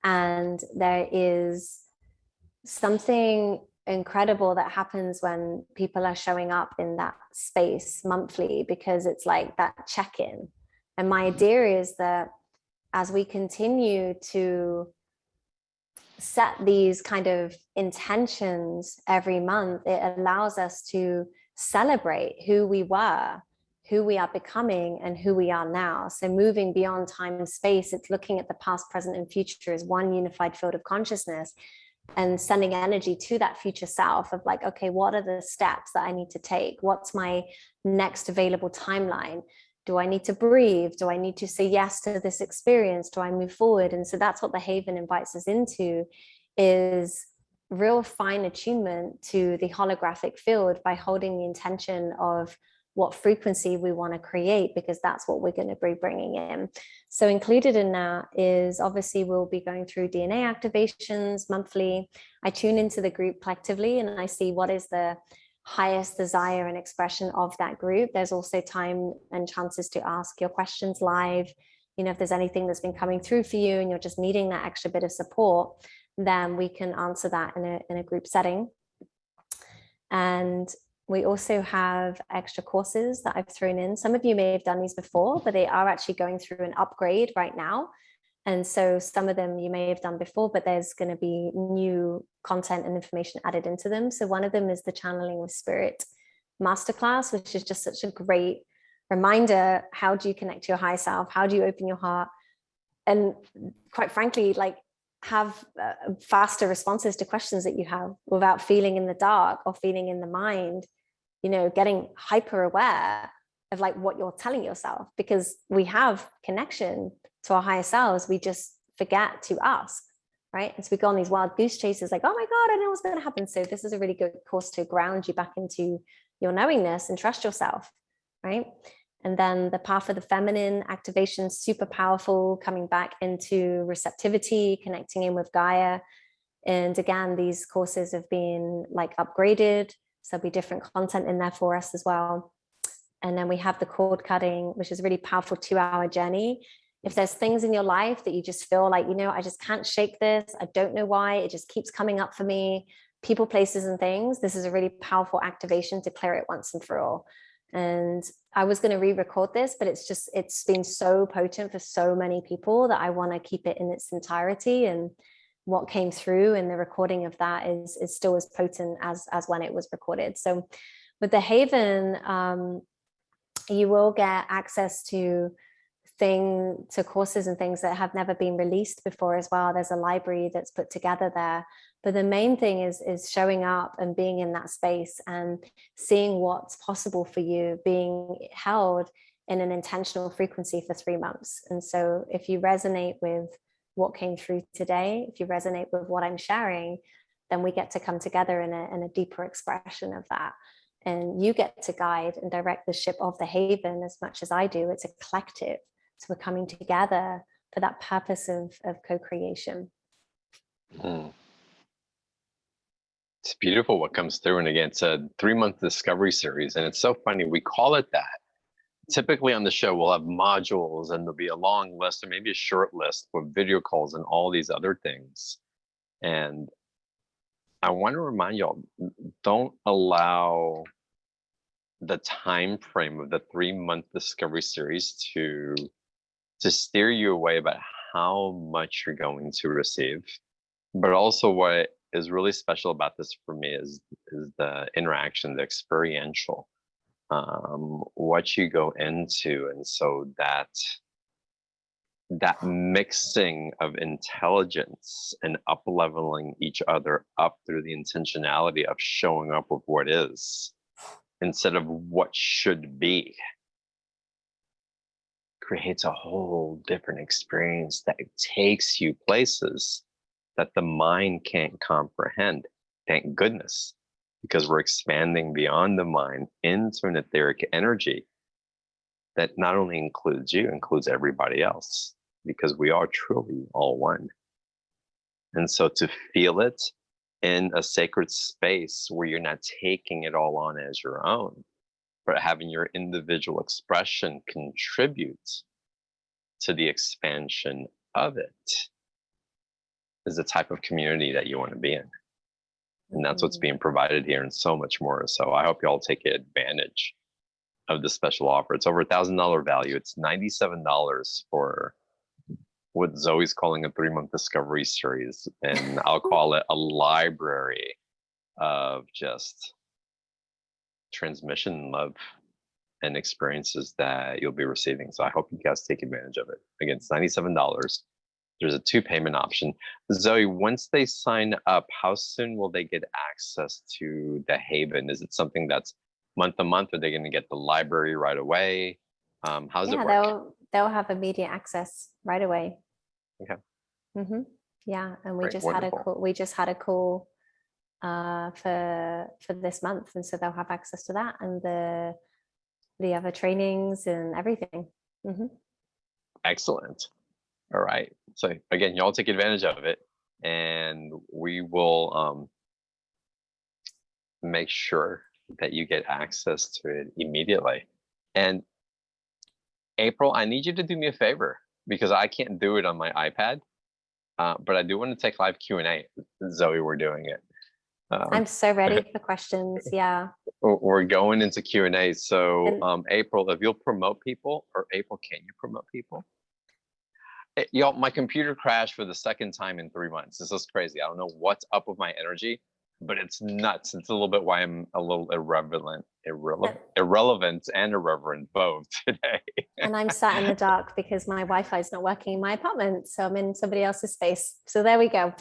and there is something incredible that happens when people are showing up in that space monthly, because it's like that check-in. And my idea is that as we continue to set these kind of intentions every month, it allows us to celebrate who we were, who we are becoming, and who we are now. So moving beyond time and space, it's looking at the past, present, and future as one unified field of consciousness, and sending energy to that future self of like, okay, what are the steps that I need to take? What's my next available timeline? Do I need to breathe? Do I need to say yes to this experience? Do I move forward? And so that's what the Haven invites us into, is real fine attunement to the holographic field by holding the intention of what frequency we want to create, because that's what we're going to be bringing in. So included in that is, obviously we'll be going through DNA activations monthly. I tune into the group collectively and I see what is the highest desire and expression of that group. There's also time and chances to ask your questions live. You know, if there's anything that's been coming through for you and you're just needing that extra bit of support, then we can answer that in a group setting. And we also have extra courses that I've thrown in. Some of you may have done these before, but they are actually going through an upgrade right now. And so some of them you may have done before, but there's going to be new content and information added into them. So one of them is the Channeling with Spirit Masterclass, which is just such a great reminder. How do you connect to your higher self? How do you open your heart? And quite frankly, like, have faster responses to questions that you have without feeling in the dark or feeling in the mind, you know, getting hyper aware of like what you're telling yourself, because we have connection to our higher selves. We just forget to ask, right? And so we go on these wild goose chases like, oh my God, I know what's going to happen. So this is a really good course to ground you back into your knowingness and trust yourself, right? And then the Path of the Feminine activation, super powerful, coming back into receptivity, connecting in with Gaia. And again, these courses have been like upgraded. So there'll be different content in there for us as well. And then we have the cord cutting, which is a really powerful 2-hour journey. If there's things in your life that you just feel like, you know, I just can't shake this, I don't know why, it just keeps coming up for me, people, places, and things, this is a really powerful activation to clear it once and for all. And I was going to re-record this, but it's been so potent for so many people that I want to keep it in its entirety. And what came through in the recording of that is still as potent as when it was recorded. So with the Haven, you will get access to courses and things that have never been released before as well. There's a library that's put together there. But the main thing is showing up and being in that space and seeing what's possible for you, being held in an intentional frequency for 3 months. And so if you resonate with what came through today, if you resonate with what I'm sharing, then we get to come together in a deeper expression of that. And you get to guide and direct the ship of the Haven as much as I do. It's a collective. So we're coming together for that purpose of co-creation. It's beautiful what comes through. And again, it's a 3-month discovery series. And it's so funny, we call it that. Typically on the show, we'll have modules and there'll be a long list or maybe a short list with video calls and all these other things. And I want to remind y'all, don't allow the time frame of the 3-month discovery series to steer you away about how much you're going to receive. But also what is really special about this for me is the interaction, the experiential, what you go into. And so that mixing of intelligence and up leveling each other up through the intentionality of showing up with what is instead of what should be creates a whole different experience that takes you places that the mind can't comprehend. Thank goodness, because we're expanding beyond the mind into an etheric energy that not only includes you, includes everybody else, because we are truly all one. And so to feel it in a sacred space where you're not taking it all on as your own, but having your individual expression contribute to the expansion of it, is the type of community that you want to be in. And that's what's being provided here and so much more. So I hope you all take advantage of the special offer. It's over $1,000 value. It's $97 for what Zoe's calling a 3-month discovery series. And I'll call it a library of just transmission, love, and experiences that you'll be receiving. So I hope you guys take advantage of it. Again, it's $97. There's a 2 payment option. Zoe, once they sign up, how soon will they get access to the Haven? Is it something that's month to month? Are they going to get the library right away? How's it work? They'll have immediate access right away. Okay. Yeah, and we Great, just wonderful. had a call for this month, and so they'll have access to that. And the other trainings and everything. Excellent. All right. So again, y'all take advantage of it, and we will make sure that you get access to it immediately. And April, I need you to do me a favor because I can't do it on my iPad, but I do want to take live Q&A. Zoe, we're doing it. I'm so ready for questions. Yeah. We're going into Q&A. So April, if you'll promote people, or April, can you promote people? Y'all, my computer crashed for the second time in 3 months. This is crazy. I don't know what's up with my energy, but it's nuts. It's a little bit why I'm a little irrelevant and irreverent both today. And I'm sat in the dark because my Wi-Fi is not working in my apartment. So I'm in somebody else's space. So there we go.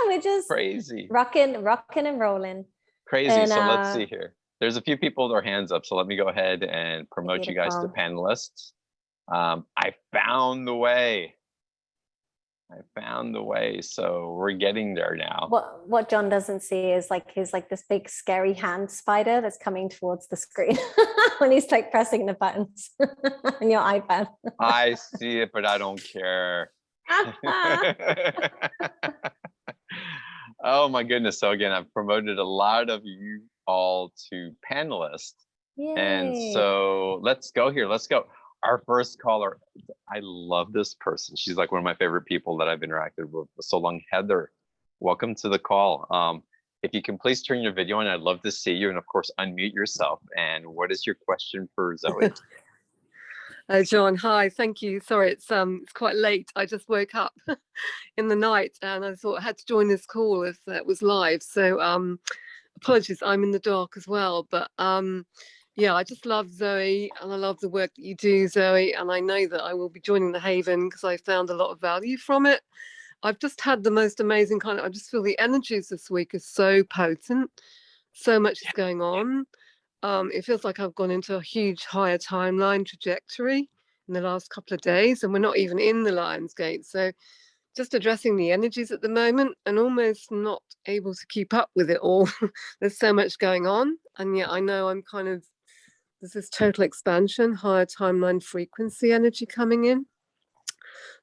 We're just crazy. Rocking and rolling. Crazy. And, so let's see here. There's a few people with their hands up. So let me go ahead and promote you guys to panelists. I found the way. So we're getting there now. What John doesn't see is he's like this big scary hand spider that's coming towards the screen when he's like pressing the buttons on your iPad. I see it, but I don't care. Oh my goodness. So again, I've promoted a lot of you all to panelists. Yay. And so let's go here. Let's go. Our first caller, I love this person. She's like one of my favorite people that I've interacted with for so long. Heather, welcome to the call. If you can please turn your video on, I'd love to see you. And of course, unmute yourself. And what is your question for Zoe? John, hi, thank you. Sorry, it's quite late. I just woke up in the night and I thought I had to join this call if it was live. So apologies, I'm in the dark as well. But yeah, I just love Zoe and I love the work that you do, Zoe. And I know that I will be joining the Haven because I found a lot of value from it. I've just had the most amazing I just feel the energies this week are so potent. So much is going on. It feels like I've gone into a huge higher timeline trajectory in the last couple of days, and we're not even in the Lion's Gate. So just addressing the energies at the moment and almost not able to keep up with it all. There's so much going on. And yet I know I'm there's this total expansion, higher timeline frequency energy coming in.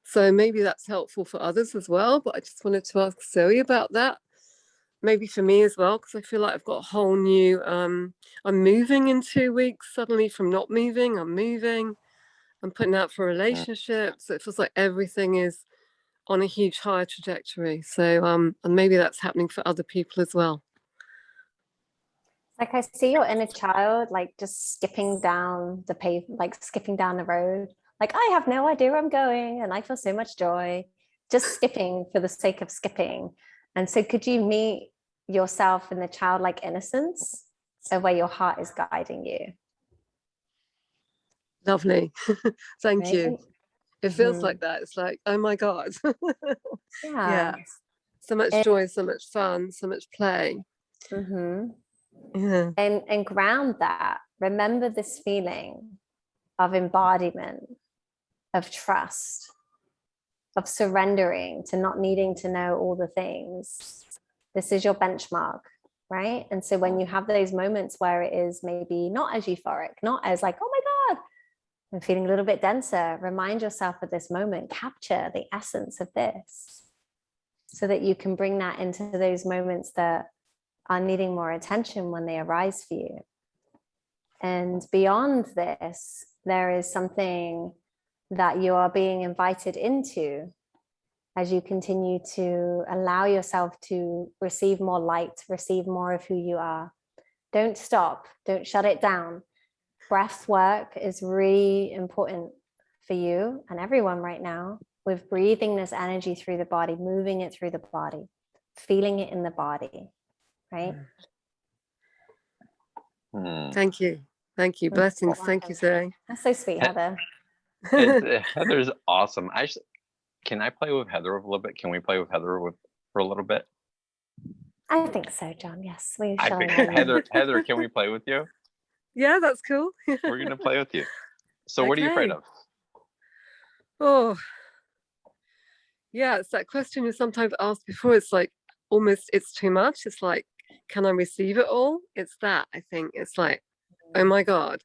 So maybe that's helpful for others as well. But I just wanted to ask Zoe about that. Maybe for me as well, because I feel like I've got a whole new, I'm moving in 2 weeks, suddenly from not moving, I'm moving, I'm putting out for relationships. So it feels like everything is on a huge higher trajectory. So, and maybe that's happening for other people as well. Like I see your inner child, just skipping down skipping down the road. I have no idea where I'm going and I feel so much joy, just skipping for the sake of skipping. And so could you meet yourself in the childlike innocence of where your heart is guiding you? Lovely. Thank you. It feels like that. It's like, oh my God. Yeah. So much joy, so much fun, so much play. Yeah. And ground that. Remember this feeling of embodiment, of trust, of surrendering to not needing to know all the things. This is your benchmark, right? And so when you have those moments where it is maybe not as euphoric, not as oh my God, I'm feeling a little bit denser, remind yourself at this moment, capture the essence of this so that you can bring that into those moments that are needing more attention when they arise for you. And beyond this, there is something that you are being invited into as you continue to allow yourself to receive more light, receive more of who you are. Don't stop, don't shut it down. Breath work is really important for you and everyone right now, with breathing this energy through the body, moving it through the body, feeling it in the body, right? Thank you. Thank you. Blessings. Thank you, Zoe. That's so sweet, Heather. Heather's awesome. Can I play with Heather a little bit? Can we play with Heather for a little bit? I think so, John. Yes, we shall. Heather, can we play with you? Yeah, that's cool. We're gonna play with you. So what are you afraid of? Oh, yeah, it's that question you sometimes asked before. It's almost, it's too much. It's like, can I receive it all? It's that, I think. It's like, oh my God,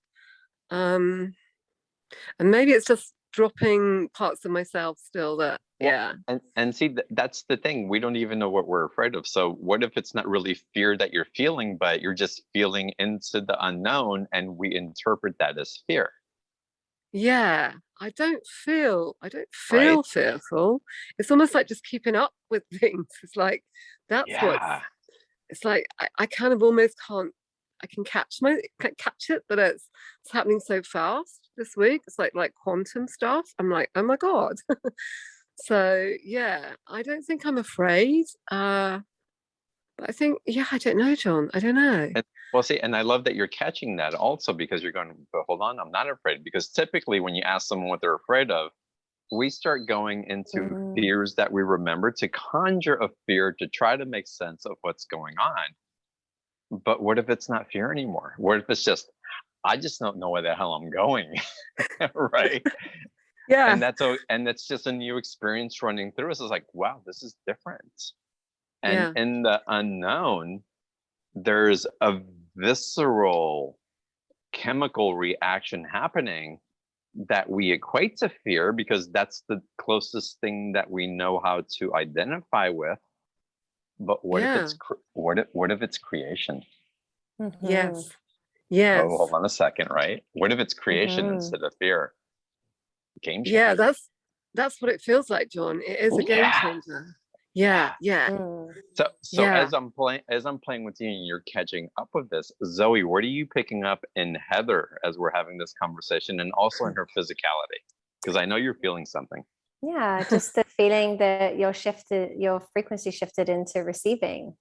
And maybe it's just dropping parts of myself still that, Well, and see, that's the thing. We don't even know what we're afraid of. So what if it's not really fear that you're feeling, but you're just feeling into the unknown, and we interpret that as fear? Yeah, I don't feel Right? fearful. It's almost like just keeping up with things. It's like that's what's Yeah. it's like I kind of almost can't catch it, but it's happening so fast this week. It's like quantum stuff. I'm like, oh my God. So yeah, I don't think I'm afraid. But I think, yeah, I don't know, John. I don't know. And well, see, and I love that you're catching that also, because you're going, but hold on, I'm not afraid. Because typically when you ask someone what they're afraid of, we start going into fears that we remember to conjure a fear to try to make sense of what's going on. But what if it's not fear anymore? What if it's just, I just don't know where the hell I'm going, right? Yeah. And that's just a new experience running through us. It's like, wow, this is different. And Yeah. in the unknown, there's a visceral chemical reaction happening that we equate to fear, because that's the closest thing that we know how to identify with. But what if it's what if it's creation? Yes. Yes. Oh, hold on a second, right? What if it's creation instead of fear? Game changer. Yeah, that's what it feels like, John. It is a game changer. Yeah. So Yeah. as I'm playing with you and you're catching up with this, Zoe, what are you picking up in Heather as we're having this conversation, and also in her physicality? Because I know you're feeling something. Yeah, just the feeling that your frequency shifted into receiving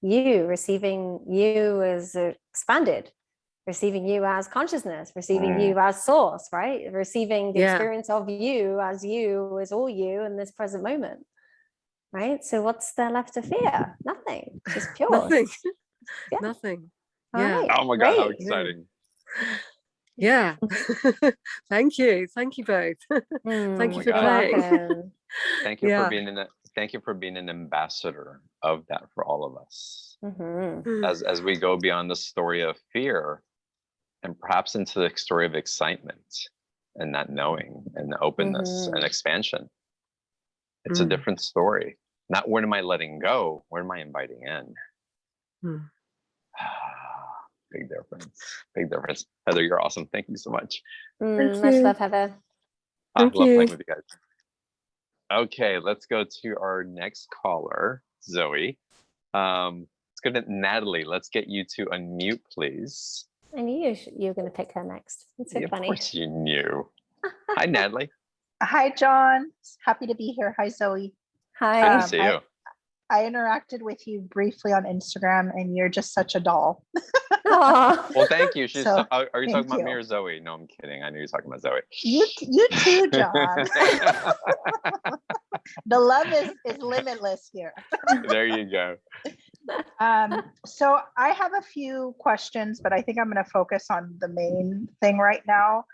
you as expanded, receiving you as consciousness, receiving you as source, right? Receiving the experience of you as all you in this present moment, right? So what's there left to fear? Nothing, just pure. Nothing. Yeah. Nothing. Yeah. Right. Oh my God, how exciting. Yeah. Thank you both. Thank you for playing. Thank you for being an ambassador of that for all of us. As we go beyond the story of fear and perhaps into the story of excitement and not knowing and openness and expansion. It's a different story. Not what am I letting go? What am I inviting in? Big difference. Heather, you're awesome. Thank you so much. Much love, Heather. I love playing with you guys. Okay, let's go to our next caller, Zoe. Let's go to Natalie. Let's get you to unmute, please. I knew you were going to pick her next. It's so funny. Of course you knew. Hi, Natalie. Hi, John. Happy to be here. Hi, Zoe. Hi. Good to see you. I interacted with you briefly on Instagram, and you're just such a doll. Well, thank you. Are you talking about me or Zoe? No, I'm kidding. I knew you were talking about Zoe. You too, John. The love is limitless here. There you go. So I have a few questions, but I think I'm going to focus on the main thing right now.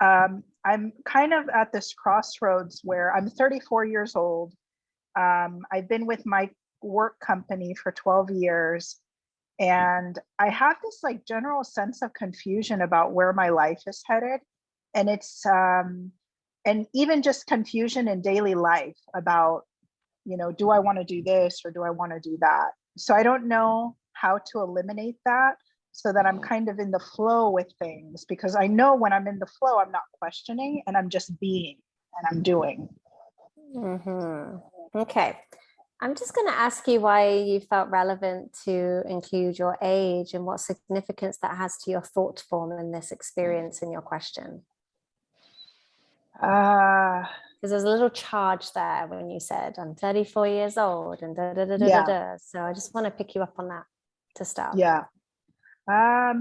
I'm kind of at this crossroads where I'm 34 years old. I've been with my work company for 12 years. And I have this like general sense of confusion about where my life is headed. And it's, and even just confusion in daily life about, do I want to do this or do I want to do that? So I don't know how to eliminate that so that I'm kind of in the flow with things, because I know when I'm in the flow, I'm not questioning and I'm just being and I'm doing. Okay. I'm just going to ask you why you felt relevant to include your age and what significance that has to your thought form in this experience in your question. Because there's a little charge there when you said, I'm 34 years old and da da da da da da. So I just want to pick you up on that to start. Yeah. I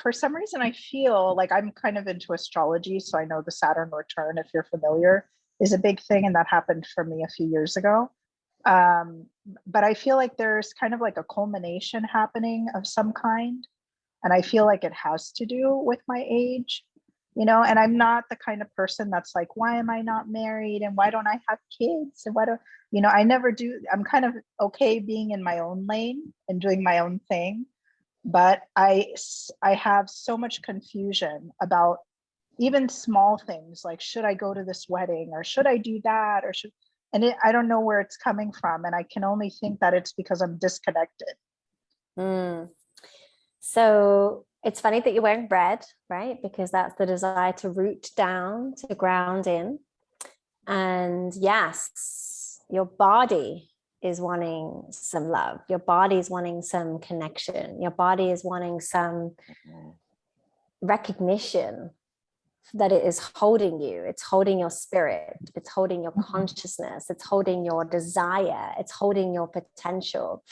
for some reason, I feel like I'm kind of into astrology. So I know the Saturn return, if you're familiar, is a big thing. And that happened for me a few years ago. But I feel like there's kind of like a culmination happening of some kind. And I feel like it has to do with my age, and I'm not the kind of person that's like, why am I not married? And why don't I have kids? And why don't, I never do. I'm kind of okay being in my own lane and doing my own thing. but I have so much confusion about even small things, like, should I go to this wedding, or should I do that, or should, I don't know where it's coming from. And I can only think that it's because I'm disconnected. So it's funny that you're wearing red, right? Because that's the desire to root down, to ground in. And yes, your body is wanting some love. Your body is wanting some connection. Your body is wanting some recognition that it is holding you. It's holding your spirit. It's holding your consciousness. It's holding your desire. It's holding your potential.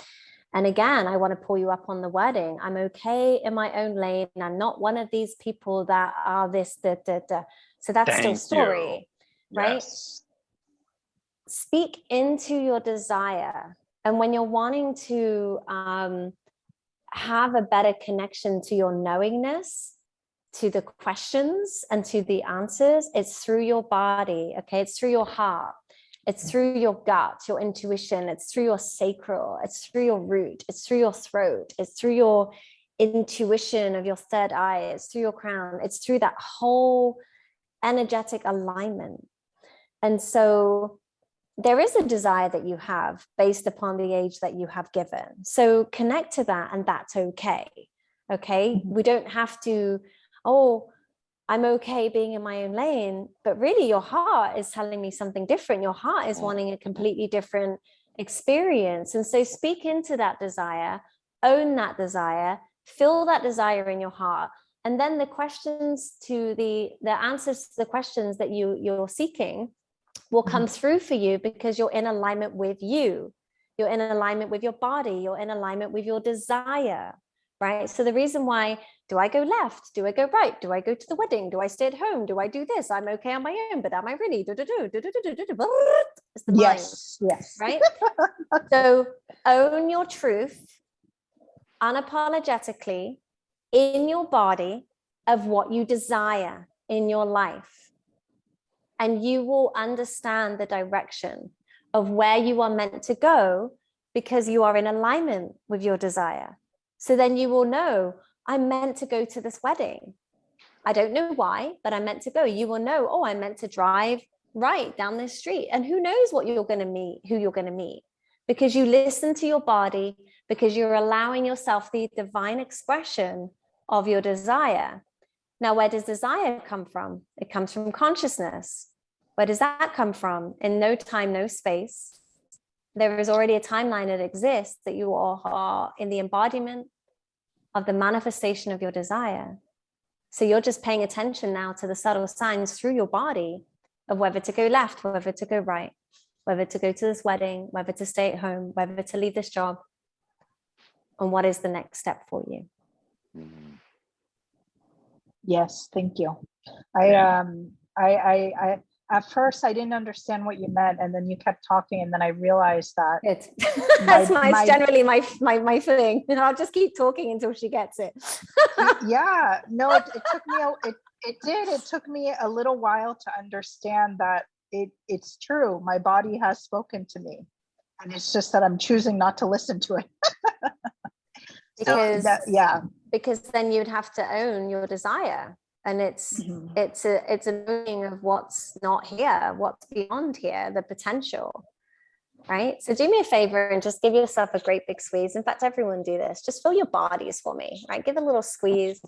And again, I want to pull you up on the wording. I'm okay in my own lane. I'm not one of these people that are this, da, da, da. So that's still story, right? Yes. Speak into your desire. And when you're wanting to have a better connection to your knowingness, to the questions and to the answers, it's through your body, okay? It's through your heart. It's through your gut, your intuition. It's through your sacral. It's through your root. It's through your throat. It's through your intuition of your third eye. It's through your crown. It's through that whole energetic alignment. And so there is a desire that you have based upon the age that you have given. So connect to that, and that's okay. Okay. We don't have to, oh, I'm okay being in my own lane, but really your heart is telling me something different. Your heart is wanting a completely different experience. And so speak into that desire, own that desire, feel that desire in your heart. And then the questions to the answers to the questions that you're seeking will come through for you, because you're in alignment with you. You're in alignment with your body. You're in alignment with your desire, right? So the reason why, do I go left? Do I go right? Do I go to the wedding? Do I stay at home? Do I do this? I'm okay on my own, but am I really? It's the mind, Yes. right? So own your truth unapologetically in your body of what you desire in your life. And you will understand the direction of where you are meant to go, because you are in alignment with your desire. So then you will know, I'm meant to go to this wedding. I don't know why, but I'm meant to go. You will know, oh, I'm meant to drive right down this street. And who knows what you're going to meet, who you're going to meet, because you listen to your body, because you're allowing yourself the divine expression of your desire. Now, where does desire come from? It comes from consciousness. Where does that come from? In no time, no space. There is already a timeline that exists, that you are in the embodiment of the manifestation of your desire. So you're just paying attention now to the subtle signs through your body of whether to go left, whether to go right, whether to go to this wedding, whether to stay at home, whether to leave this job, and what is the next step for you. Yes, thank you. I at first I didn't understand what you meant, and then you kept talking, and then I realized that it's generally my thing. And I'll just keep talking until she gets it. Yeah, no, it took me it took me a little while to understand that it's true. My body has spoken to me, and it's just that I'm choosing not to listen to it. Because then you'd have to own your desire, and it's a knowing of what's not here, what's beyond here, the potential, right? So do me a favor and just give yourself a great big squeeze. In fact, everyone do this. Just feel your bodies for me, right? Give a little squeeze,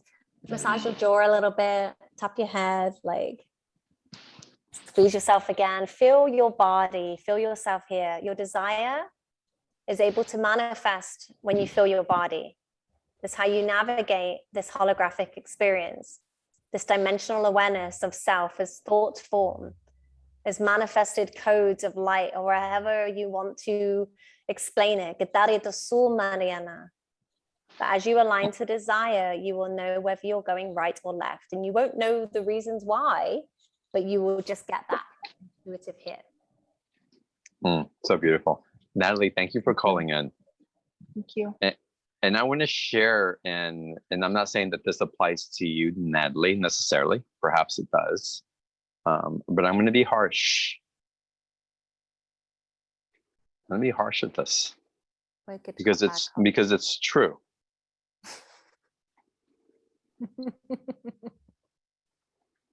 massage your jaw a little bit, tap your head, like squeeze yourself again. Feel your body, feel yourself here. Your desire is able to manifest when you feel your body. That's how you navigate this holographic experience, this dimensional awareness of self as thought form, as manifested codes of light, or however you want to explain it. But as you align to desire, you will know whether you're going right or left. And you won't know the reasons why, but you will just get that intuitive hit. So beautiful. Natalie, thank you for calling in. Thank you. And I want to share, and I'm not saying that this applies to you, Natalie, necessarily. Perhaps it does. But I'm going to be harsh. I'm going to be harsh with this. Because it's true.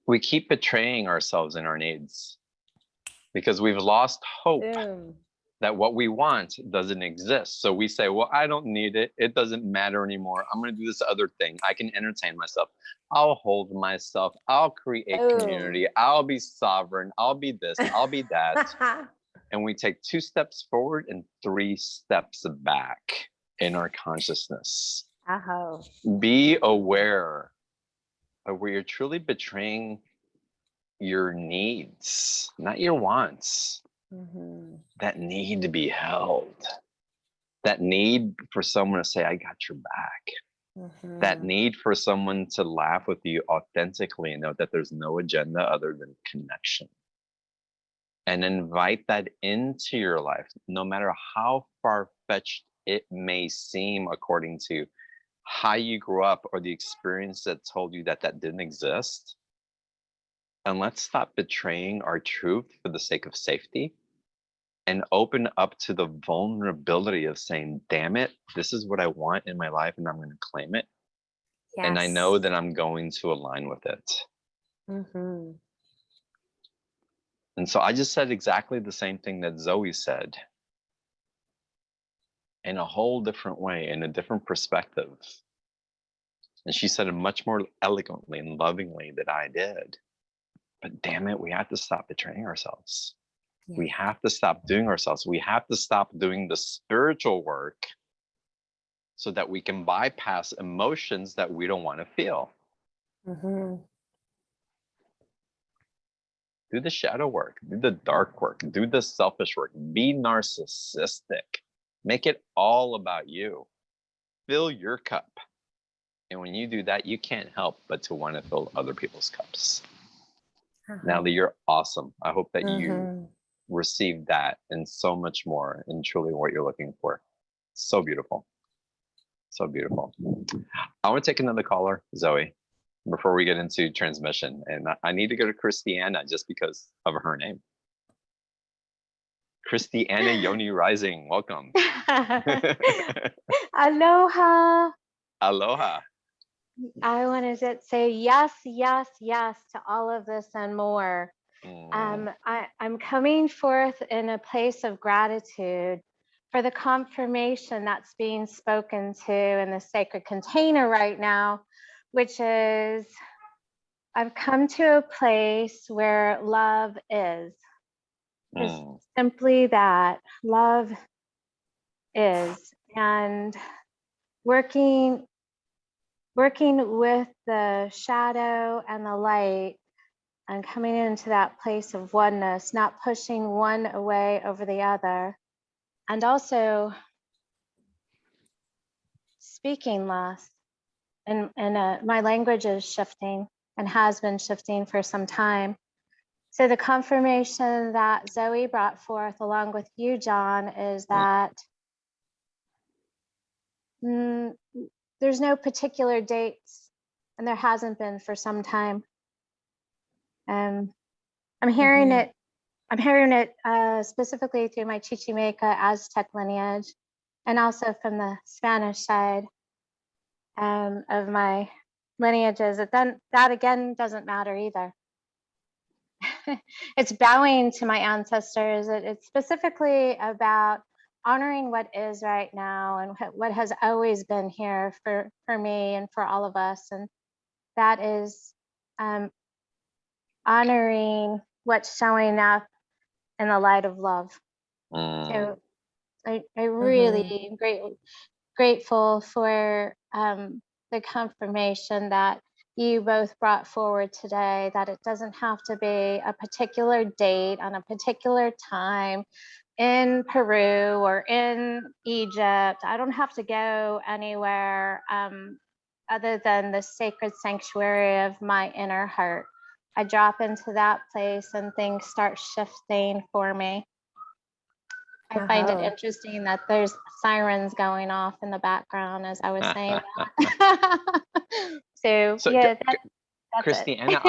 We keep betraying ourselves and our needs because we've lost hope Boom. that what we want doesn't exist. So we say, well, I don't need it. It doesn't matter anymore. I'm going to do this other thing. I can entertain myself. I'll hold myself. I'll create community. I'll be sovereign. I'll be this. I'll be that. And we take 2 steps forward and 3 steps back in our consciousness. Be aware of where you're truly betraying your needs, not your wants. That need to be held, that need for someone to say, I got your back, that need for someone to laugh with you authentically and know that there's no agenda other than connection. And invite that into your life, no matter how far-fetched it may seem according to how you grew up or the experience that told you that that didn't exist. And let's stop betraying our truth for the sake of safety and open up to the vulnerability of saying, damn it, this is what I want in my life and I'm going to claim it. Yes. And I know that I'm going to align with it. And so I just said exactly the same thing that Zoe said in a whole different way, in a different perspective. And she said it much more eloquently and lovingly than I did. But damn it, we have to stop betraying ourselves. Yeah. We have to stop doing ourselves. We have to stop doing the spiritual work so that we can bypass emotions that we don't want to feel. Do the shadow work, do the dark work, do the selfish work, be narcissistic. Make it all about you. Fill your cup. And when you do that, you can't help but to want to fill other people's cups. Natalie, you're awesome. I hope that you receive that and so much more and truly what you're looking for. So beautiful. So beautiful. I want to take another caller, Zoe, before we get into transmission. And I need to go to Christiana just because of her name. Christiana Yoni Rising, welcome. Aloha. Aloha. I wanted to say yes, yes, yes to all of this and more. I'm coming forth in a place of gratitude for the confirmation that's being spoken to in the sacred container right now, which is I've come to a place where love is. Just simply that, love is. And working with the shadow and the light and coming into that place of oneness, not pushing one away over the other. And also speaking less. And my language is shifting and has been shifting for some time. So the confirmation that Zoe brought forth along with you, John, is that there's no particular dates, and there hasn't been for some time. I'm hearing it. I'm hearing it specifically through my Chichimeca Aztec lineage, and also from the Spanish side of my lineages. That again doesn't matter either. It's bowing to my ancestors. It's specifically about honoring what is right now and what has always been here for me and for all of us. And that is honoring what's showing up in the light of love. So I really am grateful for the confirmation that you both brought forward today, that it doesn't have to be a particular date on a particular time in Peru or in Egypt. I don't have to go anywhere other than the sacred sanctuary of my inner heart. I drop into that place and things start shifting for me. I find it interesting that there's sirens going off in the background as I was saying that. so yeah, that's Christiana,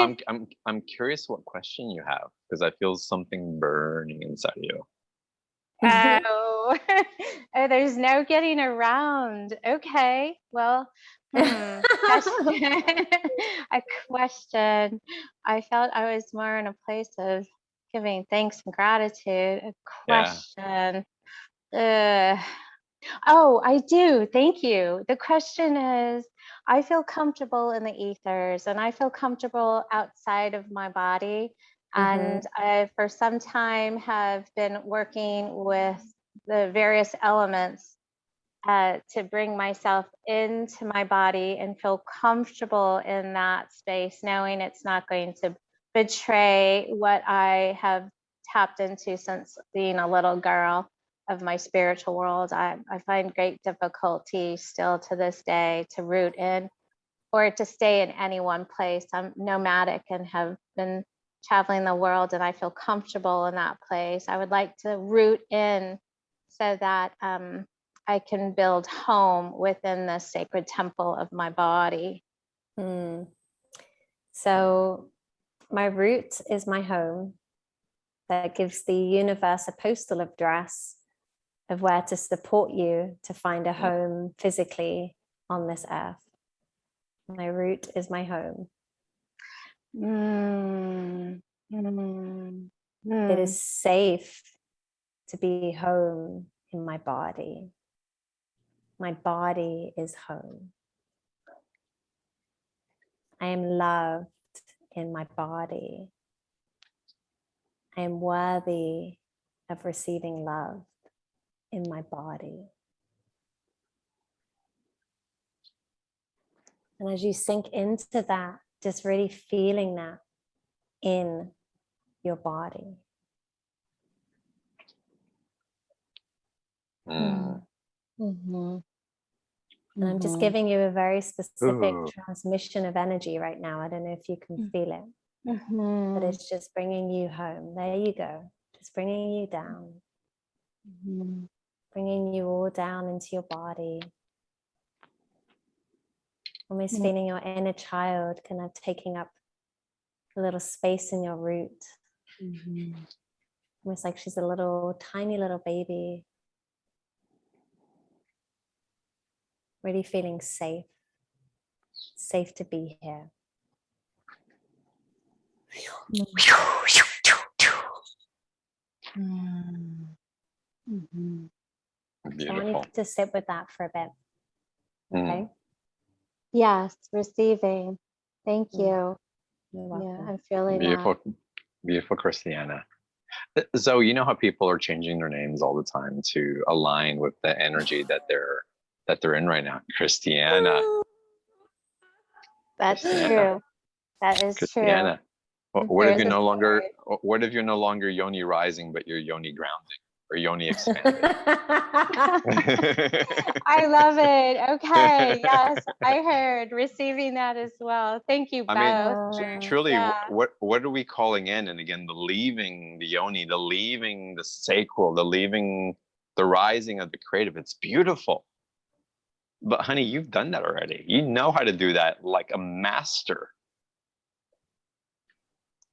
I'm curious what question you have, because I feel something burning inside of you. Oh, there's no getting around. Okay, well, A question. I felt I was more in a place of giving thanks and gratitude. A question. Oh, I do. Thank you. The question is, I feel comfortable in the ethers and I feel comfortable outside of my body. And I, for some time, have been working with the various elements to bring myself into my body and feel comfortable in that space, knowing it's not going to betray what I have tapped into since being a little girl of my spiritual world. I find great difficulty still to this day to root in or to stay in any one place. I'm nomadic and have been traveling the world, and I feel comfortable in that place. I would like to root in so that I can build home within the sacred temple of my body. So my root is my home. That gives the universe a postal address of where to support you to find a home physically on this earth. My root is my home. It is safe to be home in my body. My body is home. I am loved in my body. I am worthy of receiving love in my body. And as you sink into that, just really feeling that in your body. And I'm just giving you a very specific transmission of energy right now. I don't know if you can feel it, but it's just bringing you home. There you go. Just bringing you down, bringing you all down into your body. Almost feeling your inner child kind of taking up a little space in your root. Almost like she's a little, tiny little baby. Really feeling safe. Safe to be here. So I want you to sit with that for a bit. Okay? Yes, receiving. Thank you. Yeah, I'm feeling beautiful, that. Beautiful, Christiana. Zoe, you know how people are changing their names all the time to align with the energy that they're in right now. Christiana. That's true. That is Christiana. true. What if you're no longer yoni rising, but you're yoni grounding or yoni expanding? I love it. Okay. Yes, I heard receiving that as well. Thank you both. I mean, truly, what are we calling in? And again, the leaving the yoni, the leaving the sacral, the leaving the rising of the creative. It's beautiful. But honey, you've done that already. You know how to do that like a master.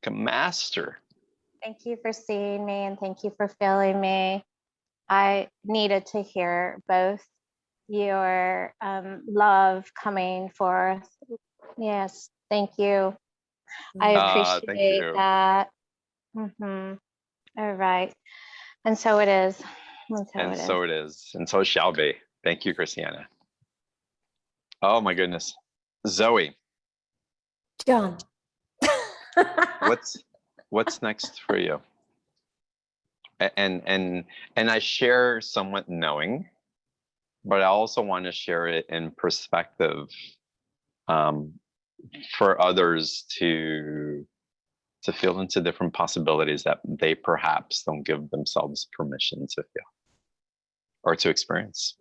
Like a master. Thank you for seeing me and thank you for feeling me. I needed to hear both your love coming forth. Yes, thank you. I appreciate that. All right. And so it is. And so it is. And so it shall be. Thank you, Christiana. Oh my goodness. Zoe. John. What's next for you? And I share somewhat knowing, but I also want to share it in perspective for others to feel into different possibilities that they perhaps don't give themselves permission to feel or to experience.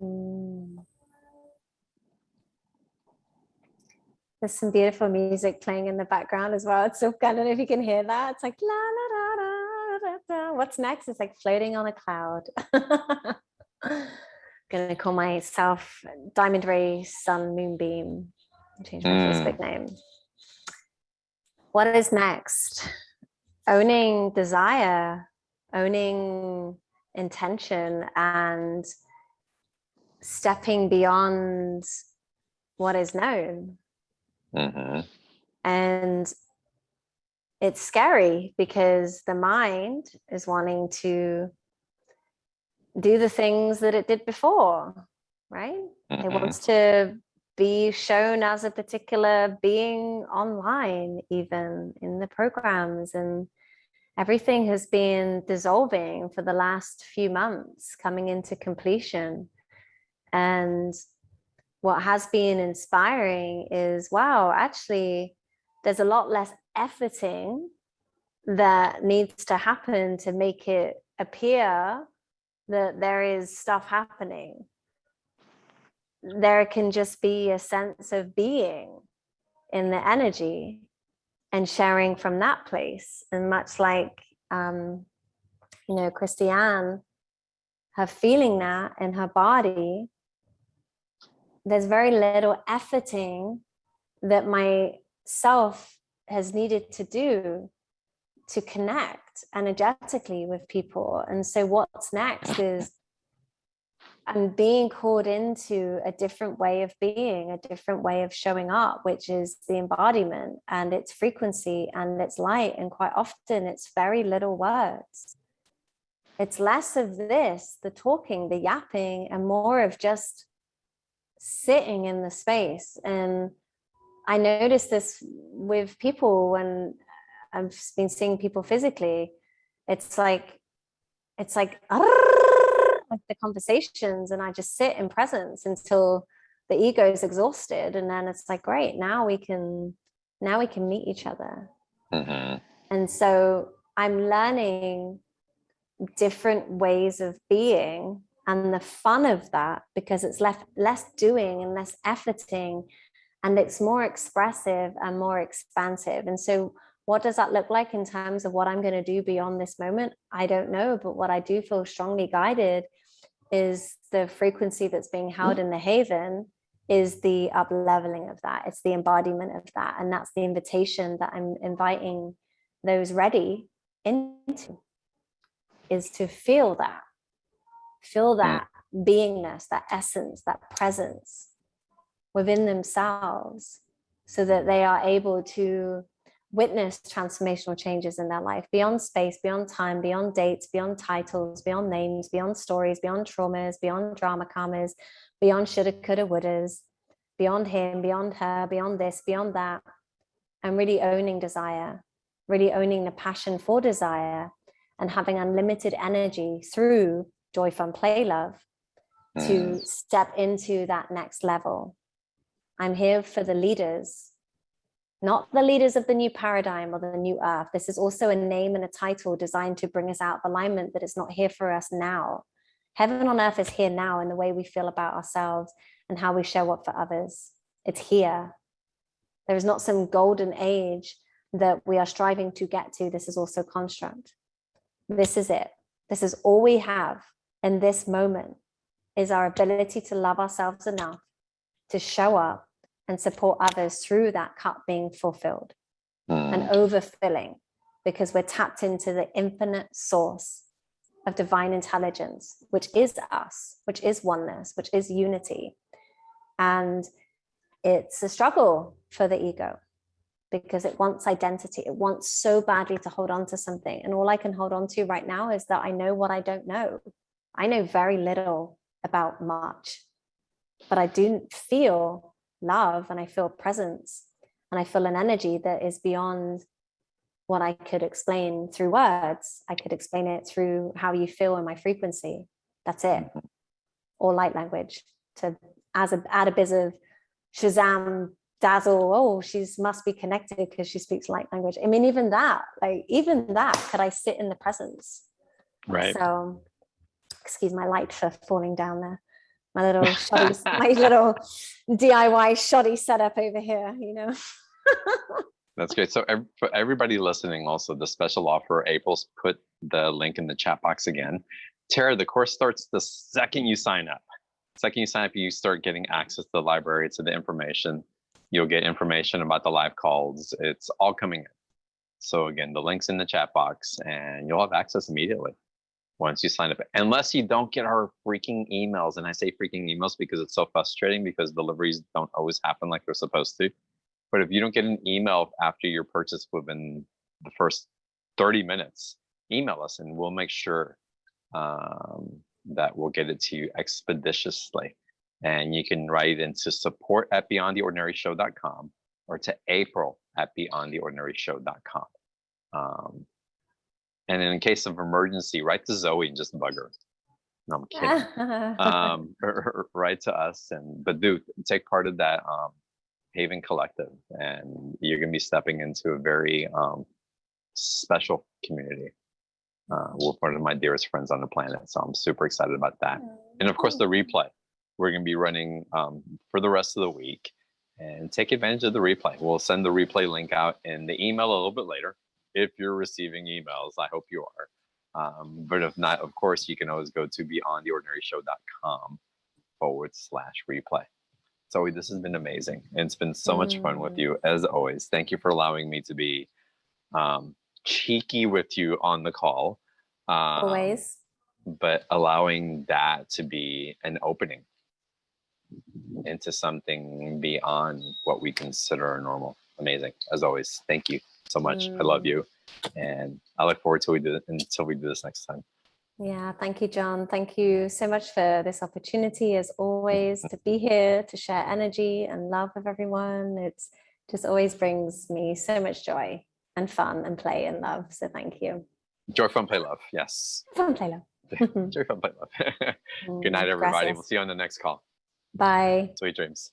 There's some beautiful music playing in the background as well. It's so, I don't know if you can hear that. It's like la la da da da da. What's next? It's like floating on a cloud. Gonna call myself Diamond Ray Sun Moonbeam. Change my Facebook name. What is next? Owning desire, owning intention, and stepping beyond what is known. Mm-hmm. And it's scary because the mind is wanting to do the things that it did before, right? Mm-hmm. It wants to be shown as a particular being online, even in the programs, and everything has been dissolving for the last few months, coming into completion. And what has been inspiring is, wow, actually, there's a lot less efforting that needs to happen to make it appear that there is stuff happening. There can just be a sense of being in the energy and sharing from that place. And much like, Christiane, her feeling that in her body, there's very little efforting that my self has needed to do to connect energetically with people. And so what's next is I'm being called into a different way of being, a different way of showing up, which is the embodiment and its frequency and its light. And quite often it's very little words. It's less of this, the talking, the yapping, and more of just sitting in the space. And I notice this with people when I've been seeing people physically. It's like the conversations, and I just sit in presence until the ego is exhausted, and then it's like, great, now we can meet each other. Mm-hmm. And so I'm learning different ways of being, and the fun of that, because it's less doing and less efforting, and it's more expressive and more expansive. And so what does that look like in terms of what I'm going to do beyond this moment? I don't know, but what I do feel strongly guided is the frequency that's being held in the haven is the up leveling of that. It's the embodiment of that. And that's the invitation that I'm inviting those ready into, is to feel that beingness, that essence, that presence within themselves, so that they are able to witness transformational changes in their life beyond space, beyond time, beyond dates, beyond titles, beyond names, beyond stories, beyond traumas, beyond drama karmas, beyond shoulda, coulda, wouldas, beyond him, beyond her, beyond this, beyond that, and really owning desire, really owning the passion for desire, and having unlimited energy through joy, fun, play, love to step into that next level. I'm here for the leaders, not the leaders of the new paradigm or the new earth. This is also a name and a title designed to bring us out of alignment, that it's not here for us now. Heaven on earth is here now in the way we feel about ourselves and how we show up for others. It's here. There is not some golden age that we are striving to get to. This is also construct. This is it. This is all we have in this moment, is our ability to love ourselves enough to show up and support others through that cup being fulfilled and overfilling, because we're tapped into the infinite source of divine intelligence, which is us, which is oneness, which is unity. And it's a struggle for the ego, because it wants identity. It wants so badly to hold on to something. And all I can hold on to right now is that I know what I don't know. I know very little about much, but I do feel love, and I feel presence, and I feel an energy that is beyond what I could explain through words. I could explain it through how you feel in my frequency. That's it. Or light language to add a bit of Shazam, dazzle. Oh, she must be connected because she speaks light language. I mean, even that, could I sit in the presence? Right. So, excuse my light for falling down there. My little shoddy, my little DIY shoddy setup over here, That's great. So for everybody listening, also the special offer, April's put the link in the chat box again. Tara, the course starts the second you sign up. You start getting access to the library, to the information. You'll get information about the live calls. It's all coming in. So again, the link's in the chat box and you'll have access immediately. once you sign up, unless you don't get our freaking emails. And I say freaking emails because it's so frustrating, because deliveries don't always happen like they're supposed to. But if you don't get an email after your purchase within the first 30 minutes, email us and we'll make sure that we'll get it to you expeditiously. And you can write into support@beyondtheordinaryshow.com or to April@beyondtheordinaryshow.com. And in case of emergency, write to Zoe and just bug her. No, I'm kidding. Write to us, but do take part of that Haven Collective, and you're going to be stepping into a very special community with one of my dearest friends on the planet. So I'm super excited about that. And of course, the replay we're going to be running for the rest of the week, and take advantage of the replay. We'll send the replay link out in the email a little bit later. If you're receiving emails, I hope you are. But if not, of course, you can always go to beyondtheordinaryshow.com/replay. Zoe, this has been amazing. And it's been so much fun with you, as always. Thank you for allowing me to be cheeky with you on the call. Always. But allowing that to be an opening into something beyond what we consider normal. Amazing, as always. Thank you so much. I love you. And I look forward to until we do this next time. Yeah, thank you, John. Thank you so much for this opportunity, as always, to be here, to share energy and love with everyone. It's just always brings me so much joy and fun and play and love. So thank you. Joy, fun, play, love. Yes. Fun, play, love. Joy, fun, play, love. Good night, everybody. Gracias. We'll see you on the next call. Bye. Sweet dreams.